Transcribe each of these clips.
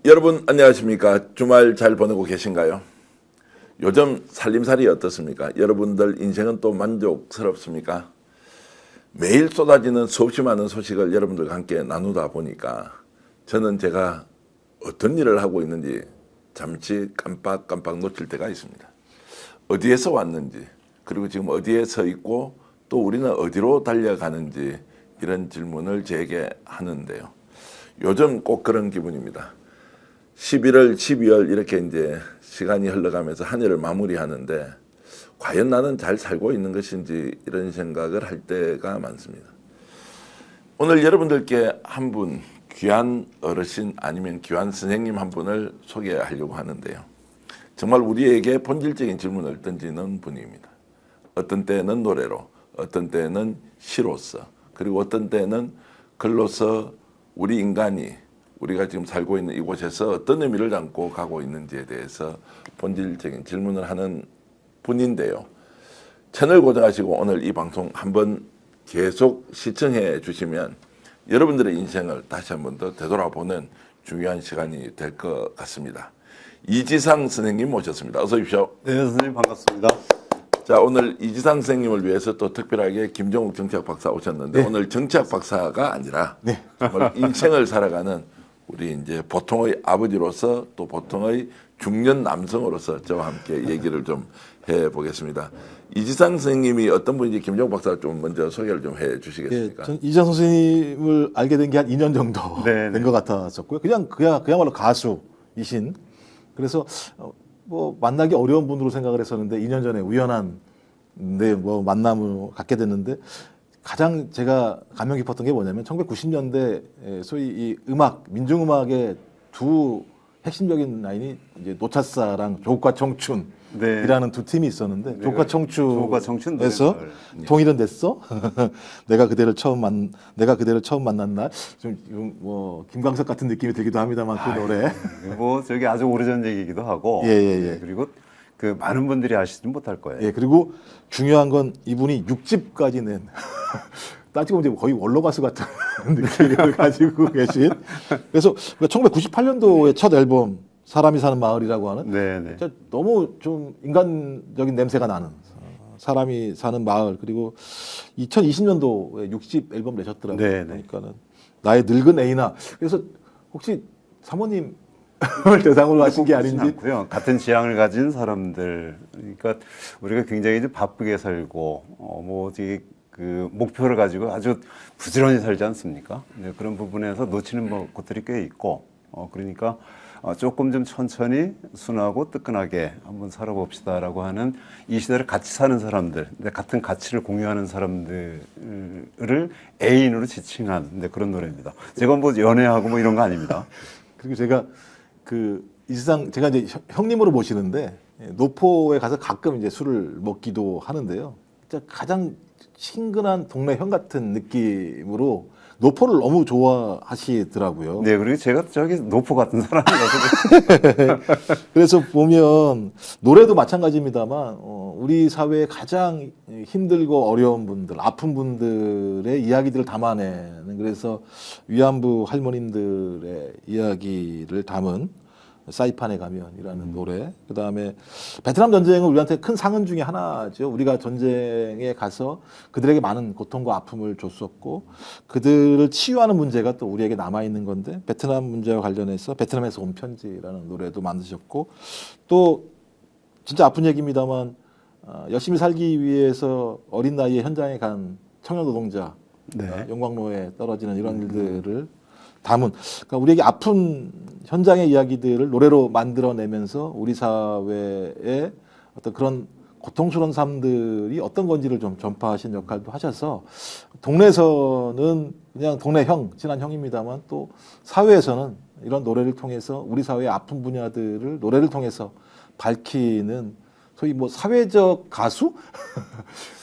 여러분 안녕하십니까? 주말 잘 보내고 계신가요? 요즘 살림살이 어떻습니까? 여러분들 인생은 또 만족스럽습니까? 매일 쏟아지는 수없이 많은 소식을 여러분들과 함께 나누다 보니까 저는 제가 어떤 일을 하고 있는지 잠시 깜빡깜빡 놓칠 때가 있습니다. 어디에서 왔는지, 그리고 지금 어디에 서 있고 또 우리는 어디로 달려가는지 이런 질문을 제게 하는데요. 요즘 꼭 그런 기분입니다. 11월, 12월 이렇게 이제 시간이 흘러가면서 한 해를 마무리하는데 과연 나는 잘 살고 있는 것인지 이런 생각을 할 때가 많습니다. 오늘 여러분들께 한 분 귀한 어르신 아니면 귀한 선생님 한 분을 소개하려고 하는데요. 정말 우리에게 본질적인 질문을 던지는 분입니다. 어떤 때는 노래로, 어떤 때는 시로서, 그리고 어떤 때는 글로서 우리 인간이 우리가 지금 살고 있는 이곳에서 어떤 의미를 담고 가고 있는지에 대해서 본질적인 질문을 하는 분인데요. 채널 고정하시고 오늘 이 방송 한번 계속 시청해 주시면 여러분들의 인생을 다시 한번 더 되돌아보는 중요한 시간이 될 것 같습니다. 이지상 선생님 모셨습니다. 어서 오십시오. 네, 선생님 반갑습니다. 자, 오늘 이지상 선생님을 위해서 또 특별하게 김정욱 정치학 박사 오셨는데 네. 오늘 정치학 박사가 아니라 네. 정말 인생을 살아가는 우리 이제 보통의 아버지로서 또 보통의 중년 남성으로서 저와 함께 얘기를 좀 해보겠습니다. 이지상 선생님이 어떤 분인지 김정욱 박사가 좀 먼저 소개를 좀 해주시겠습니까? 전 이지상 선생님을 알게 된 게 한 2년 정도 네, 된 것 같았었고요. 그야말로 가수이신. 그래서 뭐 만나기 어려운 분으로 생각을 했었는데 2년 전에 우연한 뭐 만남을 갖게 됐는데 가장 제가 감명 깊었던 게 뭐냐면 1990년대 소위 이 음악 민중음악의 두 핵심적인 라인이 이제 노차사랑 조국과 청춘이라는 두 팀이 있었는데 조국과 청춘에서 통일은 됐어. 내가 그대를 처음 만난 날 좀 뭐 김광석 같은 느낌이 들기도 합니다만 그 노래. 뭐 저기 아주 오래전 얘기이기도 하고. 예. 그리고 그 많은 분들이 아시지 못할 거예요. 예, 그리고 중요한 건 이분이 6집까지 낸 따지고 보면 거의 원로 가수 같은 느낌을 가지고 계신. 그래서 1998년도에 첫 앨범 사람이 사는 마을이라고 하는 네네. 진짜 너무 좀 인간적인 냄새가 나는 사람이 사는 마을, 그리고 2020년도에 6집 앨범 내셨더라고요. 네네. 그러니까는 나의 늙은 애인아. 그래서 혹시 사모님 을 대상으로 하신 게 아닌지. 않고요. 같은 지향을 가진 사람들. 그러니까 우리가 굉장히 좀 바쁘게 살고 뭐 어디 그 목표를 가지고 아주 부지런히 살지 않습니까? 네, 그런 부분에서 놓치는 것들이 꽤 있고 그러니까 조금 좀 천천히 순하고 뜨끈하게 한번 살아봅시다라고 하는 이 시대를 같이 사는 사람들, 같은 가치를 공유하는 사람들을 애인으로 지칭한 그런 노래입니다. 제가 뭐 연애하고 뭐 이런 거 아닙니다. 그리고 제가 제가 이제 형님으로 모시는데 노포에 가서 가끔 이제 술을 먹기도 하는데요. 진짜 가장 친근한 동네 형 같은 느낌으로 노포를 너무 좋아하시더라고요. 네, 그리고 제가 저기 노포 같은 사람이라서. 그래서 보면 노래도 마찬가지입니다만 우리 사회의 가장 힘들고 어려운 분들, 아픈 분들의 이야기들을 담아내는, 그래서 위안부 할머님들의 이야기를 담은 사이판에 가면이라는 노래, 그 다음에 베트남 전쟁은 우리한테 큰 상흔 중에 하나죠. 우리가 전쟁에 가서 그들에게 많은 고통과 아픔을 줬었고 그들을 치유하는 문제가 또 우리에게 남아있는 건데, 베트남 문제와 관련해서 베트남에서 온 편지라는 노래도 만드셨고, 또 진짜 아픈 얘기입니다만 열심히 살기 위해서 어린 나이에 현장에 간 청년 노동자, 네. 영광로에 떨어지는 이런 일들을 담은, 그러니까 우리에게 아픈 현장의 이야기들을 노래로 만들어내면서 우리 사회의 어떤 그런 고통스러운 삶들이 어떤 건지를 좀 전파하신 역할도 하셔서 동네에서는 그냥 동네 형, 친한 형입니다만 또 사회에서는 이런 노래를 통해서 우리 사회의 아픈 분야들을 노래를 통해서 밝히는 소위 뭐 사회적 가수?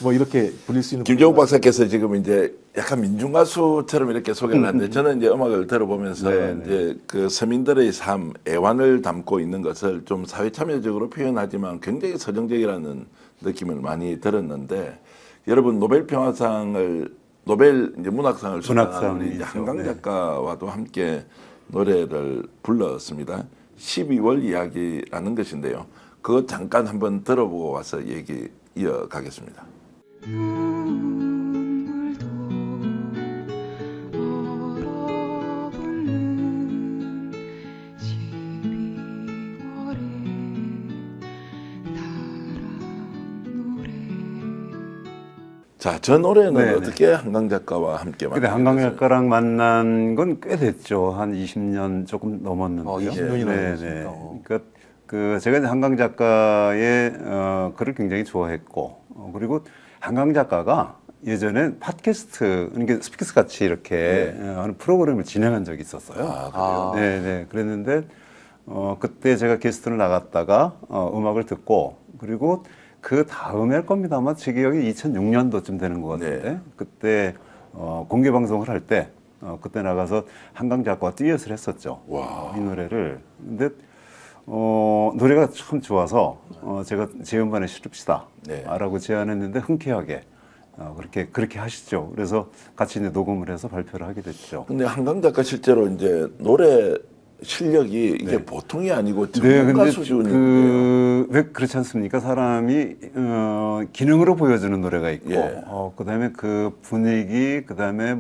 뭐 이렇게 불릴 수 있는. 김정욱 박사께서 지금 이제 약간 민중가수처럼 이렇게 소개를 하는데 저는 이제 음악을 들어보면서 이제 그 서민들의 삶, 애환을 담고 있는 것을 좀 사회 참여적으로 표현하지만 굉장히 서정적이라는 느낌을 많이 들었는데, 여러분 노벨 평화상을 노벨 이제 문학상을 수상한 우리 이제 한강 작가와도 함께 노래를 불렀습니다. 12월 이야기라는 것인데요. 그거 잠깐 한번 들어보고 와서 얘기 이어가겠습니다. 눈물도 얼어붙는 12월에 나랑 노래. 자, 저 노래는 네네. 어떻게 한강 작가와 함께 근데 만났어요? 한강 작가랑 만난 건 꽤 됐죠. 한 20년 조금 넘었는데요. 20년이나 네, 넘었습니다. 네. 그러니까 그 제가 이제 한강 작가의 글을 굉장히 좋아했고 그리고 한강 작가가 예전에 팟캐스트 그러니까 스피크스 같이 이렇게 하는 프로그램을 진행한 적이 있었어요. 아, 그래요? 네, 네. 그랬는데 그때 제가 게스트를 나갔다가 음악을 듣고 그리고 그 다음에 겁니다. 아마 제 기억이 2006년도쯤 되는 것 같은데 네. 그때 공개 방송을 할 때 그때 나가서 한강 작가와 듀엣을 했었죠. 와. 이 노래를. 근데 노래가 참 좋아서 제가 제 음반에 실읍시다 네. 라고 제안했는데 흔쾌하게 그렇게 하시죠. 그래서 같이 이제 녹음을 해서 발표를 하게 됐죠. 근데 한강 작가 실제로 이제 노래 실력이 이게 보통이 아니고 네, 전문가 근데 수준인데요. 왜 그렇지 않습니까? 사람이 기능으로 보여주는 노래가 있고, 예. 그다음에 그 분위기, 그다음에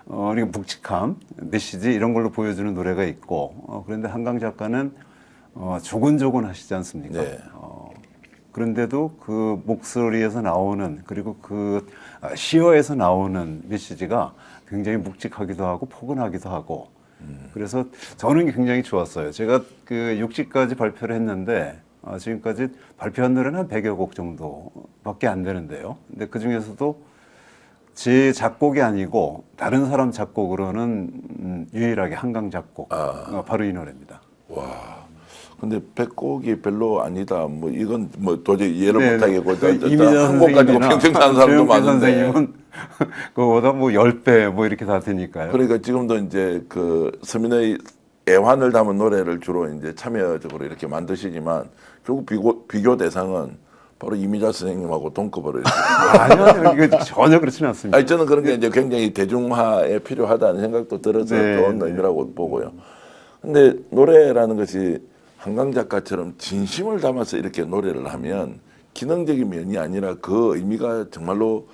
이렇게 묵직함, 메시지 이런 걸로 보여주는 노래가 있고, 그런데 한강 작가는 조곤조곤 하시지 않습니까? 네. 그런데도 그 목소리에서 나오는 그리고 그 시어에서 나오는 메시지가 굉장히 묵직하기도 하고 포근하기도 하고. 그래서 저는 굉장히 좋았어요. 제가 그 6집까지 발표를 했는데 지금까지 발표한 노래는 한 100여 곡 정도밖에 안 되는데요. 근데 그 중에서도 제 작곡이 아니고 다른 사람 작곡으로는 유일하게 한강 작곡 바로 이 노래입니다. 와. 근데 100곡이 별로 아니다. 뭐 이건 뭐 도저히 이해를 네, 못 하겠고 이미자 한곡 가지고 선생님이나 평생 사는 사람도 조영필 많은데. 선생님은 그거보다 뭐 10배 뭐 이렇게 다 되니까요. 그러니까 지금도 이제 그 서민의 애환을 담은 노래를 주로 이제 참여적으로 이렇게 만드시지만 결국 비교 대상은 바로 이미자 선생님하고 동급으로 이렇게. 아니요, 이거 전혀 그렇지는 않습니다. 아니 저는 그런 게 이제 굉장히 대중화에 필요하다는 생각도 들어서 네, 좋은 의미라고 보고요. 근데 노래라는 것이 한강 작가처럼 진심을 담아서 이렇게 노래를 하면 기능적인 면이 아니라 그 의미가 정말로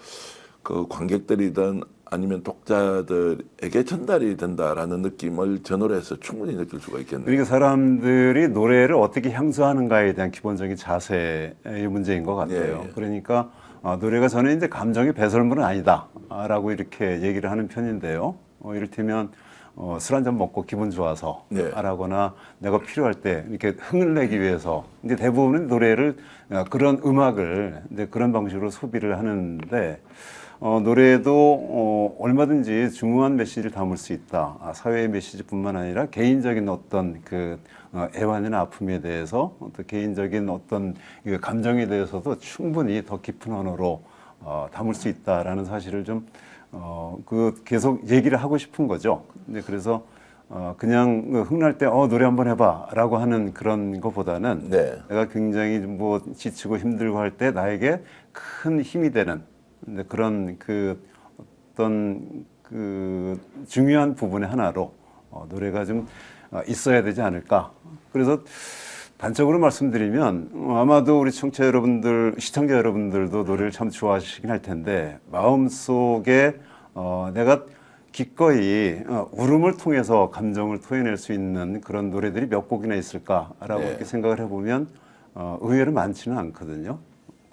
그 관객들이든 아니면 독자들에게 전달이 된다라는 느낌을 저 노래에서 충분히 느낄 수가 있겠네요. 그러니까 사람들이 노래를 어떻게 향수하는가에 대한 기본적인 자세의 문제인 것 같아요. 예, 예. 그러니까 노래가 저는 이제 감정의 배설물은 아니다라고 이렇게 얘기를 하는 편인데요. 이를테면 술 한 잔 먹고 기분 좋아서 네. 하거나 내가 필요할 때 이렇게 흥을 내기 위해서 이제 대부분은 노래를 그런 음악을 이제 그런 방식으로 소비를 하는데 노래도 얼마든지 중요한 메시지를 담을 수 있다. 사회의 메시지뿐만 아니라 개인적인 어떤 그 애환이나 아픔에 대해서 또 개인적인 어떤 감정에 대해서도 충분히 더 깊은 언어로 담을 수 있다라는 사실을 좀 계속 얘기를 하고 싶은 거죠. 근데 그래서 그냥 흥날 때 노래 한번 해봐라고 하는 그런 것보다는 네. 내가 굉장히 뭐 지치고 힘들고 할 때 나에게 큰 힘이 되는 그런 그 어떤 그 중요한 부분의 하나로 노래가 좀 있어야 되지 않을까. 그래서 단적으로 말씀드리면 아마도 우리 청취자 여러분들, 시청자 여러분들도 노래를 참 좋아하시긴 할 텐데 마음속에 내가 기꺼이 울음을 통해서 감정을 토해낼 수 있는 그런 노래들이 몇 곡이나 있을까라고 네. 이렇게 생각을 해보면 의외로 많지는 않거든요.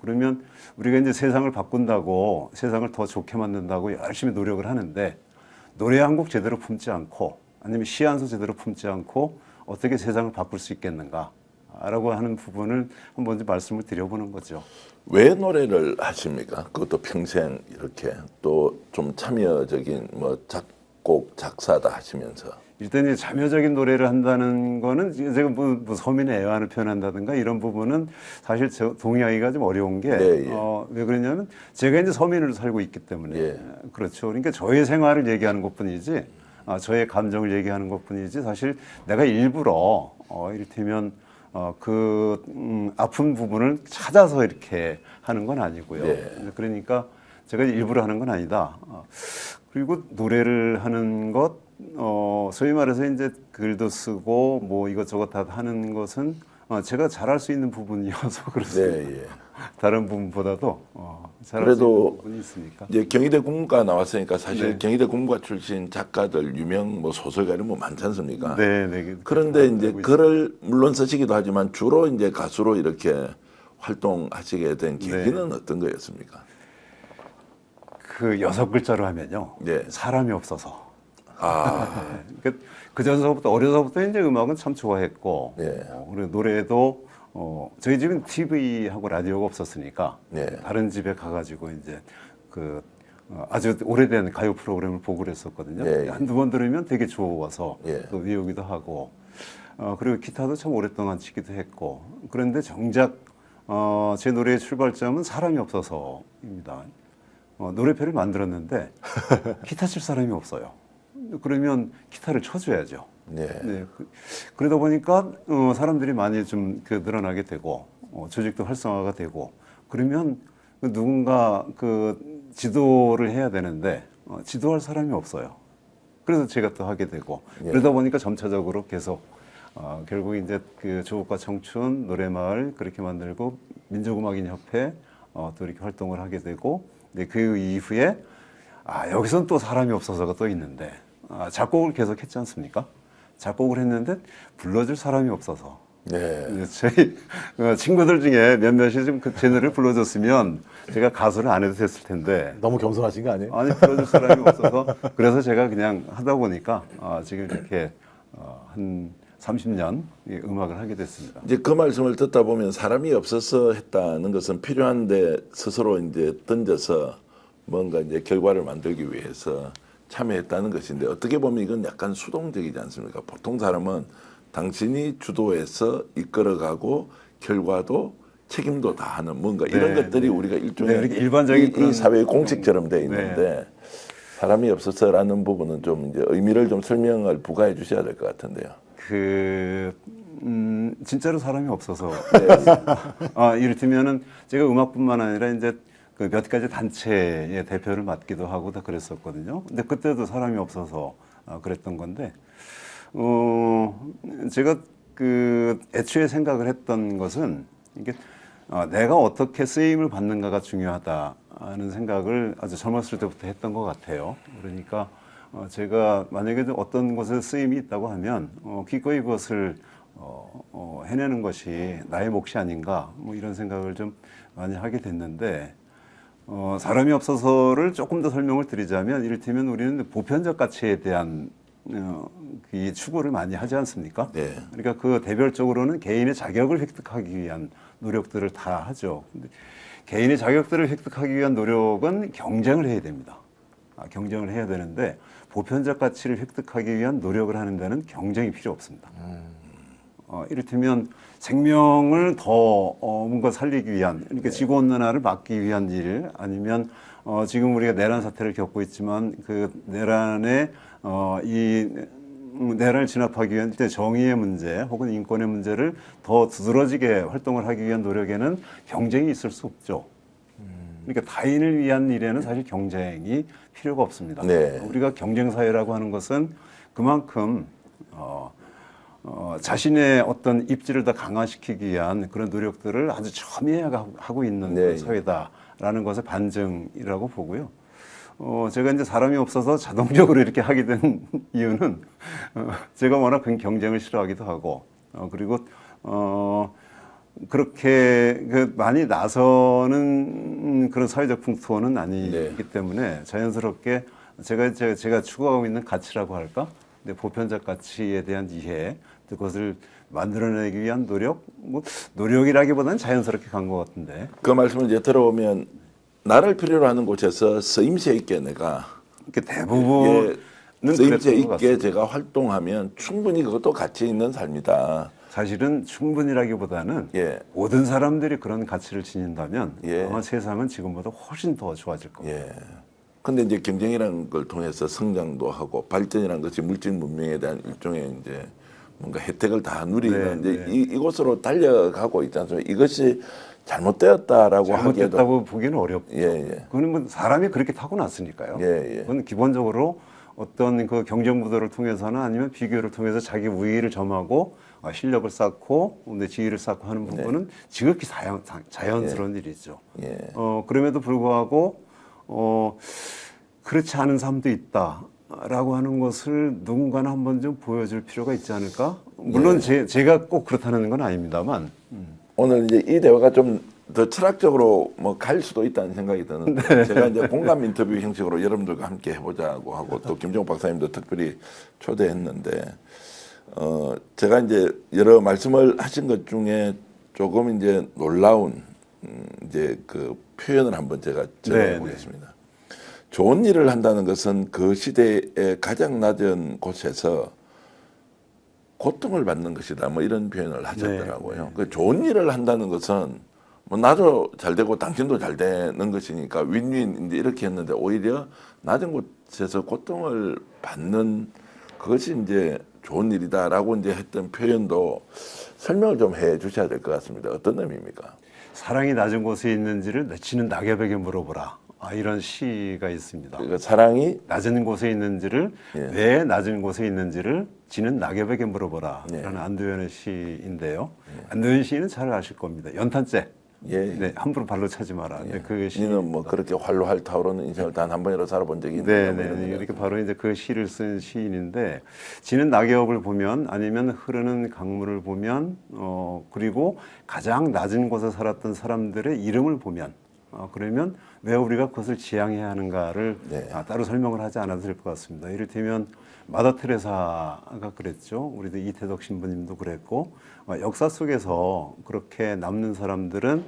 그러면 우리가 이제 세상을 바꾼다고 세상을 더 좋게 만든다고 열심히 노력을 하는데 노래 한 곡 제대로 품지 않고 아니면 시 한 소 제대로 품지 않고 어떻게 세상을 바꿀 수 있겠는가 라고 하는 부분을 한번 말씀을 드려보는 거죠. 왜 노래를 하십니까? 그것도 평생 이렇게 또 좀 참여적인 뭐 작곡 작사다 하시면서. 일단 이제 자묘적인 노래를 한다는 거는 제가 뭐 서민의 애환을 표현한다든가 이런 부분은 사실 동의하기가 좀 어려운 게 네, 예. 왜 그러냐면 제가 이제 서민으로 살고 있기 때문에 예. 그렇죠. 그러니까 저의 생활을 얘기하는 것뿐이지 저의 감정을 얘기하는 것뿐이지 사실 내가 일부러 이를테면 아픈 부분을 찾아서 이렇게 하는 건 아니고요. 네. 그러니까 제가 일부러 하는 건 아니다. 그리고 노래를 하는 것 소위 말해서 이제 글도 쓰고 뭐 이것저것 다 하는 것은 제가 잘할 수 있는 부분이어서 그렇습니다. 네, 예. 다른 부분보다도 잘할 수 그래도 있는 부분이 있으니까. 이제 경희대 국문과 나왔으니까 사실 네. 경희대 국문과 출신 작가들 유명 뭐 소설가 이런 뭐 많지 않습니까? 네, 네. 그런데 이제 알고 글을 물론 쓰시기도 하지만 주로 이제 가수로 이렇게 활동하시게 된 계기는 어떤 거였습니까? 그 6글자로 하면요. 네. 사람이 없어서. 아, 그 전서부터 어려서부터 이제 음악은 참 좋아했고 네. 그리고 노래도 저희 집은 TV하고 라디오가 없었으니까 네. 다른 집에 가가지고 이제 그 아주 오래된 가요 프로그램을 보고 그랬었거든요. 네. 한두 번 들으면 되게 좋아서 네. 또 외우기도 하고 그리고 기타도 참 오랫동안 치기도 했고 그런데 정작 제 노래의 출발점은 사람이 없어서입니다. 노래표를 만들었는데 기타 칠 사람이 없어요. 그러면 기타를 쳐줘야죠. 네. 네, 그러다 보니까 사람들이 많이 좀 늘어나게 되고 조직도 활성화가 되고 그러면 누군가 그 지도를 해야 되는데 지도할 사람이 없어요. 그래서 제가 또 하게 되고 예. 그러다 보니까 점차적으로 계속 결국 이제 그 조국과 청춘 노래마을 그렇게 만들고 민족음악인협회 또 이렇게 활동을 하게 되고 네, 그 이후에 여기선 또 사람이 없어서가 또 있는데 작곡을 계속 했지 않습니까? 작곡을 했는데 불러줄 사람이 없어서 네. 저희 친구들 중에 몇몇이 좀 제 노래를 불러줬으면 제가 가수를 안 해도 됐을 텐데 너무 겸손하신 거 아니에요? 아니 불러줄 사람이 없어서 그래서 제가 그냥 하다 보니까 지금 이렇게 한 30년 음악을 하게 됐습니다. 이제 그 말씀을 듣다 보면 사람이 없어서 했다는 것은 필요한데 스스로 이제 던져서 뭔가 이제 결과를 만들기 위해서 참여했다는 것인데 어떻게 보면 이건 약간 수동적이지 않습니까? 보통 사람은 당신이 주도해서 이끌어가고 결과도 책임도 다 하는 뭔가 이런 네, 것들이 네. 우리가 일종의 네, 이렇게 일반적인 이 그런 사회의 공식처럼 돼 네. 있는데 사람이 없어서라는 부분은 좀 이제 의미를 좀 설명을 부과해 주셔야 될 것 같은데요. 진짜로 사람이 없어서 이를테면은 제가 음악뿐만 아니라 이제 그 몇 가지 단체의 대표를 맡기도 하고 다 그랬었거든요. 근데 그때도 사람이 없어서 그랬던 건데 제가 그 애초에 생각을 했던 것은 이게 내가 어떻게 쓰임을 받는가가 중요하다는 생각을 아주 젊었을 때부터 했던 것 같아요. 그러니까 제가 만약에 어떤 곳에 쓰임이 있다고 하면 기꺼이 그것을 해내는 것이 나의 몫이 아닌가 뭐 이런 생각을 좀 많이 하게 됐는데 사람이 없어서를 조금 더 설명을 드리자면 이를테면 우리는 보편적 가치에 대한 이 추구를 많이 하지 않습니까? 네. 그러니까 그 대별적으로는 개인의 자격을 획득하기 위한 노력들을 다 하죠. 근데 개인의 자격들을 획득하기 위한 노력은 경쟁을 해야 됩니다. 경쟁을 해야 되는데 보편적 가치를 획득하기 위한 노력을 하는 데는 경쟁이 필요 없습니다. 이를테면 생명을 더 뭔가 살리기 위한 그러니까 지구온난화를 막기 위한 일 아니면 지금 우리가 내란 사태를 겪고 있지만 그 내란의 이 내란을 진압하기 위한 정의의 문제 혹은 인권의 문제를 더 두드러지게 활동을 하기 위한 노력에는 경쟁이 있을 수 없죠. 그러니까 타인을 위한 일에는 사실 경쟁이 필요가 없습니다. 네. 우리가 경쟁 사회라고 하는 것은 그만큼 자신의 어떤 입지를 더 강화시키기 위한 그런 노력들을 아주 첨예하게 하고 있는 네. 그런 사회다라는 것의 반증이라고 보고요. 제가 이제 사람이 없어서 자동적으로 이렇게 하게 된 이유는 제가 워낙 경쟁을 싫어하기도 하고 그리고 그렇게 많이 나서는 그런 사회적 풍토는 아니기 네. 때문에 자연스럽게 제가 추구하고 있는 가치라고 할까? 근데 보편적 가치에 대한 이해, 그것을 만들어내기 위한 노력, 뭐 노력이라기보다는 자연스럽게 간 것 같은데. 그 말씀을 이제 들어보면 나를 필요로 하는 곳에서 쓰임새 있게 내가 대부분은 쓰임새 그랬던 것 있게 같습니다. 제가 활동하면 충분히 그것도 가치 있는 삶이다. 사실은 충분이라기보다는 예. 모든 사람들이 그런 가치를 지닌다면 예. 아마 세상은 지금보다 훨씬 더 좋아질 겁니다. 예. 근데 이제 경쟁이라는 걸 통해서 성장도 하고 발전이라는 것이 물질 문명에 대한 일종의 이제 뭔가 혜택을 다 누리는 네, 이제 네. 이곳으로 달려가고 있지 않습니까? 이것이 잘못되었다라고 하기에도 잘못됐다고 보기는 어렵죠. 예, 예. 그거는 뭐 사람이 그렇게 타고났으니까요. 예, 예. 그건 기본적으로 어떤 그 경쟁 구도를 통해서나 아니면 비교를 통해서 자기 우위를 점하고 실력을 쌓고 지위를 쌓고 하는 부분은 지극히 자연스러운 일이죠. 예. 그럼에도 불구하고 그렇지 않은 사람도 있다라고 하는 것을 누군가는 한번 좀 보여줄 필요가 있지 않을까? 물론 제가 꼭 그렇다는 건 아닙니다만. 오늘 이제 이 대화가 좀 더 철학적으로 뭐 갈 수도 있다는 생각이 드는데 제가 이제 공감 인터뷰 형식으로 여러분들과 함께 해보자고 하고 또 김정욱 박사님도 특별히 초대했는데 제가 이제 여러 말씀을 하신 것 중에 조금 이제 놀라운 이제 그 표현을 한번 제가 적어보겠습니다. 좋은 일을 한다는 것은 그 시대의 가장 낮은 곳에서 고통을 받는 것이다. 뭐 이런 표현을 하셨더라고요. 그 좋은 일을 한다는 것은 뭐 나도 잘 되고 당신도 잘 되는 것이니까 윈윈 이제 이렇게 했는데 오히려 낮은 곳에서 고통을 받는 그것이 이제 좋은 일이다라고 이제 했던 표현도 설명을 좀 해 주셔야 될 것 같습니다. 어떤 의미입니까? 사랑이 낮은 곳에 있는지를 내치는 낙엽에게 물어보라. 이런 시가 있습니다. 그러니까 사랑이 낮은 곳에 있는지를 왜 낮은 곳에 있는지를 지는 낙엽에게 물어보라. 라는 안도현의 시인데요. 안도현 시인은 잘 아실 겁니다. 연탄재. 네, 함부로 발로 차지 마라. 그 시는 뭐 그렇게 활로 타오르는 인생을 단 한 번이라도 살아본 적이 있는 네, 이렇게 바로 이제 그 시를 쓴 시인인데 지는 낙엽을 보면 아니면 흐르는 강물을 보면 그리고 가장 낮은 곳에 살았던 사람들의 이름을 보면 그러면 왜 우리가 그것을 지향해야 하는가를 따로 설명을 하지 않아도 될 것 같습니다. 이를테면 마더 테레사가 그랬죠. 우리도 이태덕 신부님도 그랬고 역사 속에서 그렇게 남는 사람들은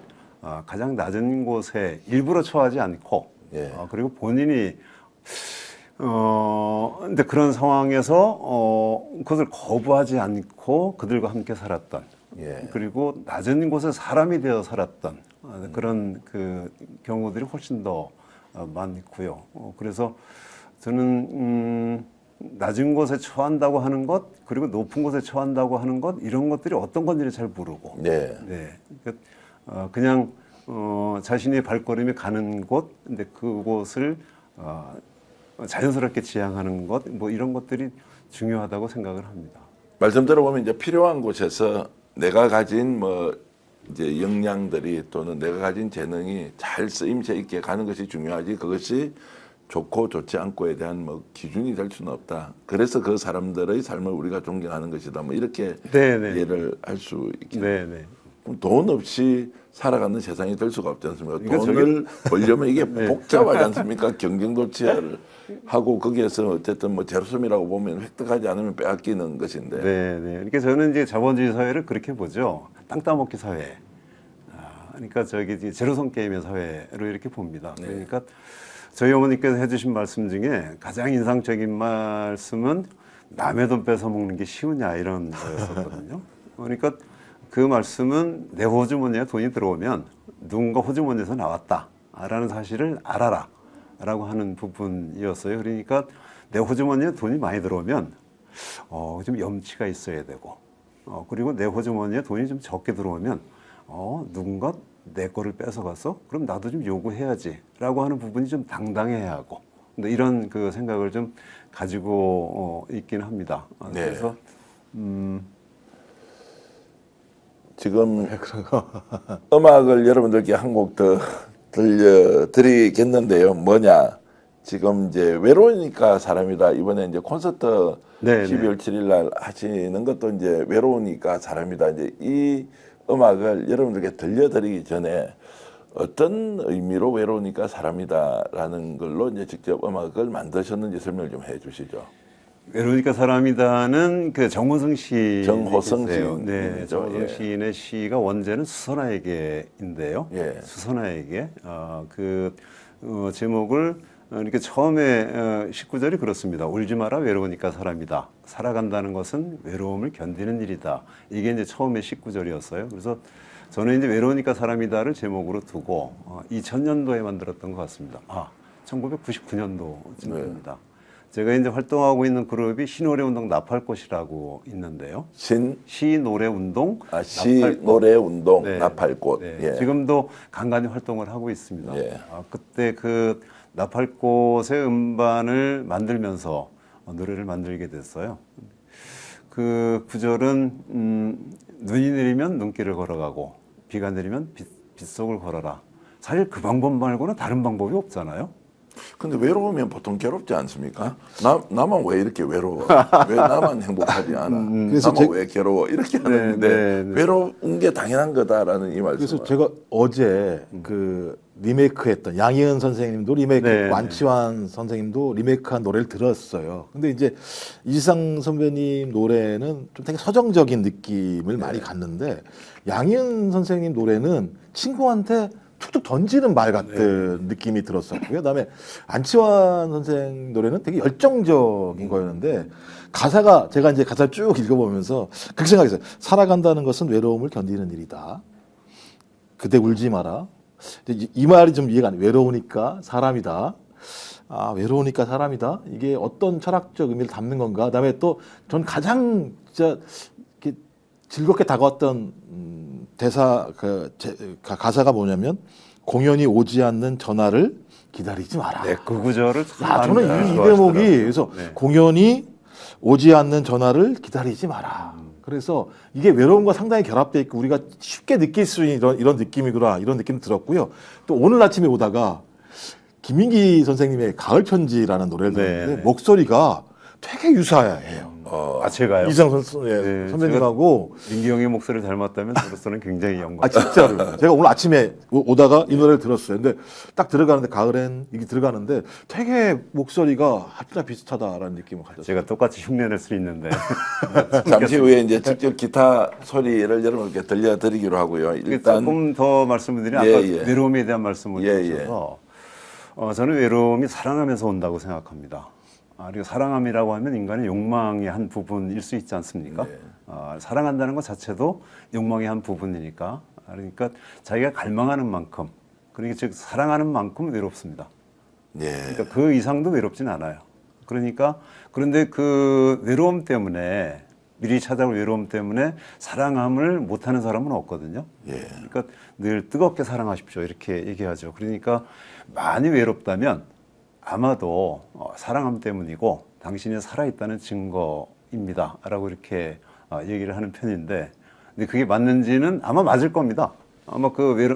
가장 낮은 곳에 일부러 처하지 않고 그리고 본인이 근데 그런 상황에서 그것을 거부하지 않고 그들과 함께 살았던 그리고 낮은 곳에 사람이 되어 살았던 그런 그 경우들이 훨씬 더 많고요. 그래서 저는 낮은 곳에 처한다고 하는 것 그리고 높은 곳에 처한다고 하는 것 이런 것들이 어떤 건지를 잘 모르고 그러니까 그냥 자신의 발걸음이 가는 곳 근데 그곳을 자연스럽게 지향하는 것 뭐 이런 것들이 중요하다고 생각을 합니다. 말씀 들어보면 이제 필요한 곳에서 내가 가진 뭐 이제 역량들이 또는 내가 가진 재능이 잘 쓰임새 있게 가는 것이 중요하지 그것이 좋고 좋지 않고에 대한 뭐 기준이 될 수는 없다. 그래서 그 사람들의 삶을 우리가 존경하는 것이다. 뭐 이렇게 이해를 할 수 있겠네요. 그럼 돈 없이 살아가는 세상이 될 수가 없지 않습니까? 돈을 벌려면 이게 복잡하지 않습니까? 경쟁도 치열을 하고 거기에서 어쨌든 뭐 제로섬이라고 보면 획득하지 않으면 빼앗기는 것인데. 그러니까 저는 이제 자본주의 사회를 그렇게 보죠. 땅 따먹기 사회. 그러니까 저기 제로섬 게임의 사회로 이렇게 봅니다. 그러니까 저희 어머니께서 해주신 말씀 중에 가장 인상적인 말씀은 남의 돈 뺏어 먹는 게 쉬우냐 이런 거였었거든요. 그러니까 그 말씀은 내 호주머니에 돈이 들어오면 누군가 호주머니에서 나왔다라는 사실을 알아라 라고 하는 부분이었어요. 그러니까 내 호주머니에 돈이 많이 들어오면 좀 염치가 있어야 되고 그리고 내 호주머니에 돈이 좀 적게 들어오면 누군가 내 거를 뺏어갔어? 그럼 나도 좀 요구해야지 라고 하는 부분이 좀 당당해야 하고 근데 이런 그 생각을 좀 가지고 있긴 합니다. 그래서 지금 음악을 여러분들께 한 곡 더 들려드리겠는데요. 뭐냐? 지금 이제 외로우니까 사람이다. 이번에 이제 콘서트 12월 7일 날 하시는 것도 이제 외로우니까 사람이다. 이제 이 음악을 여러분들께 들려드리기 전에 어떤 의미로 외로우니까 사람이다라는 걸로 이제 직접 음악을 만드셨는지 설명을 좀 해주시죠. 외로우니까 사람이다는 그 정호성 시 정호성 시인. 시인. 정호성 시인의 시가 원제는 수선화에게인데요. 수선화에게 그 제목을 이렇게 처음에 19절이 그렇습니다. 울지 마라 외로우니까 사람이다. 살아간다는 것은 외로움을 견디는 일이다. 이게 이제 처음에 19절이었어요. 그래서 저는 이제 외로우니까 사람이다를 제목으로 두고 2000년도에 만들었던 것 같습니다. 1999년도쯤입니다. 제가 이제 활동하고 있는 그룹이 시노래운동 나팔꽃이라고 있는데요. 시노래운동 시노래운동 나팔꽃. 지금도 간간히 활동을 하고 있습니다. 그때 그 나팔꽃의 음반을 만들면서 노래를 만들게 됐어요. 그 구절은 눈이 내리면 눈길을 걸어가고 비가 내리면 빗속을 걸어라. 사실 그 방법 말고는 다른 방법이 없잖아요. 근데 외로우면 보통 괴롭지 않습니까? 나만 왜 이렇게 외로워? 왜 나만 행복하지 않아? 그래서 나만 왜 괴로워? 이렇게 하는데 네, 네. 외로운 게 당연한 거다라는 이 말씀. 그래서 제가 어제 그 리메이크했던 양희은 선생님도 리메이크, 네, 완치환 선생님도 리메이크한 노래를 들었어요. 근데 이제 이지상 선배님 노래는 좀 되게 서정적인 느낌을 많이 갔는데 양희은 선생님 노래는 친구한테 툭툭 던지는 말 같은 느낌이 들었었고요. 그다음에 안치환 선생 노래는 되게 열정적인 거였는데 가사가 제가 이제 가사를 쭉 읽어보면서 그렇게 생각했어요. 살아간다는 것은 외로움을 견디는 일이다. 그대 울지 마라. 이 말이 좀 이해가 안 돼. 외로우니까 사람이다. 아, 외로우니까 사람이다. 이게 어떤 철학적 의미를 담는 건가. 그다음에 또 전 가장 진짜 이렇게 즐겁게 다가왔던 가사가 뭐냐면 공연이 오지 않는 전화를 기다리지 마라. 네, 그 구절을 야, 저는 이 좋아하시더라고요. 대목이 그래서 네. 공연이 오지 않는 전화를 기다리지 마라. 그래서 이게 외로움과 상당히 결합되어 있고 우리가 쉽게 느낄 수 있는 이런 느낌이구나 이런 느낌 들었고요. 또 오늘 아침에 오다가 김민기 선생님의 가을 편지라는 노래를 들었는데 네. 목소리가 되게 유사해요. 제가요. 이상 네, 선배님하고 민기 형의 목소리를 닮았다면 저로서는 굉장히 영광. 아 진짜로 제가 오늘 아침에 오다가 이 노래를 들었어요. 근데 딱 들어가는데 가을엔 이게 들어가는데 되게 목소리가 합치나 비슷하다라는 느낌을 가졌어요. 제가 똑같이 흉내낼 수 있는데 잠시 후에 이제 직접 기타 소리를 여러분께 들려드리기로 하고요. 일단 조금 더 말씀을 드리면 예, 아까 예. 외로움에 대한 말씀을 예, 주셔서 저는 외로움이 사랑하면서 온다고 생각합니다. 그리고 사랑함이라고 하면 인간의 욕망의 한 부분일 수 있지 않습니까? 네. 사랑한다는 것 자체도 욕망의 한 부분이니까 그러니까 자기가 갈망하는 만큼 그러니까 즉 사랑하는 만큼 외롭습니다. 예. 그러니까 그 이상도 외롭진 않아요. 그러니까 그런데 그 외로움 때문에 미리 찾아올 외로움 때문에 사랑함을 못하는 사람은 없거든요. 예. 그러니까 늘 뜨겁게 사랑하십시오 이렇게 얘기하죠. 그러니까 많이 외롭다면 아마도 사랑함 때문이고 당신이 살아있다는 증거입니다 라고 이렇게 얘기를 하는 편인데 근데 그게 맞는지는 아마 맞을 겁니다. 아마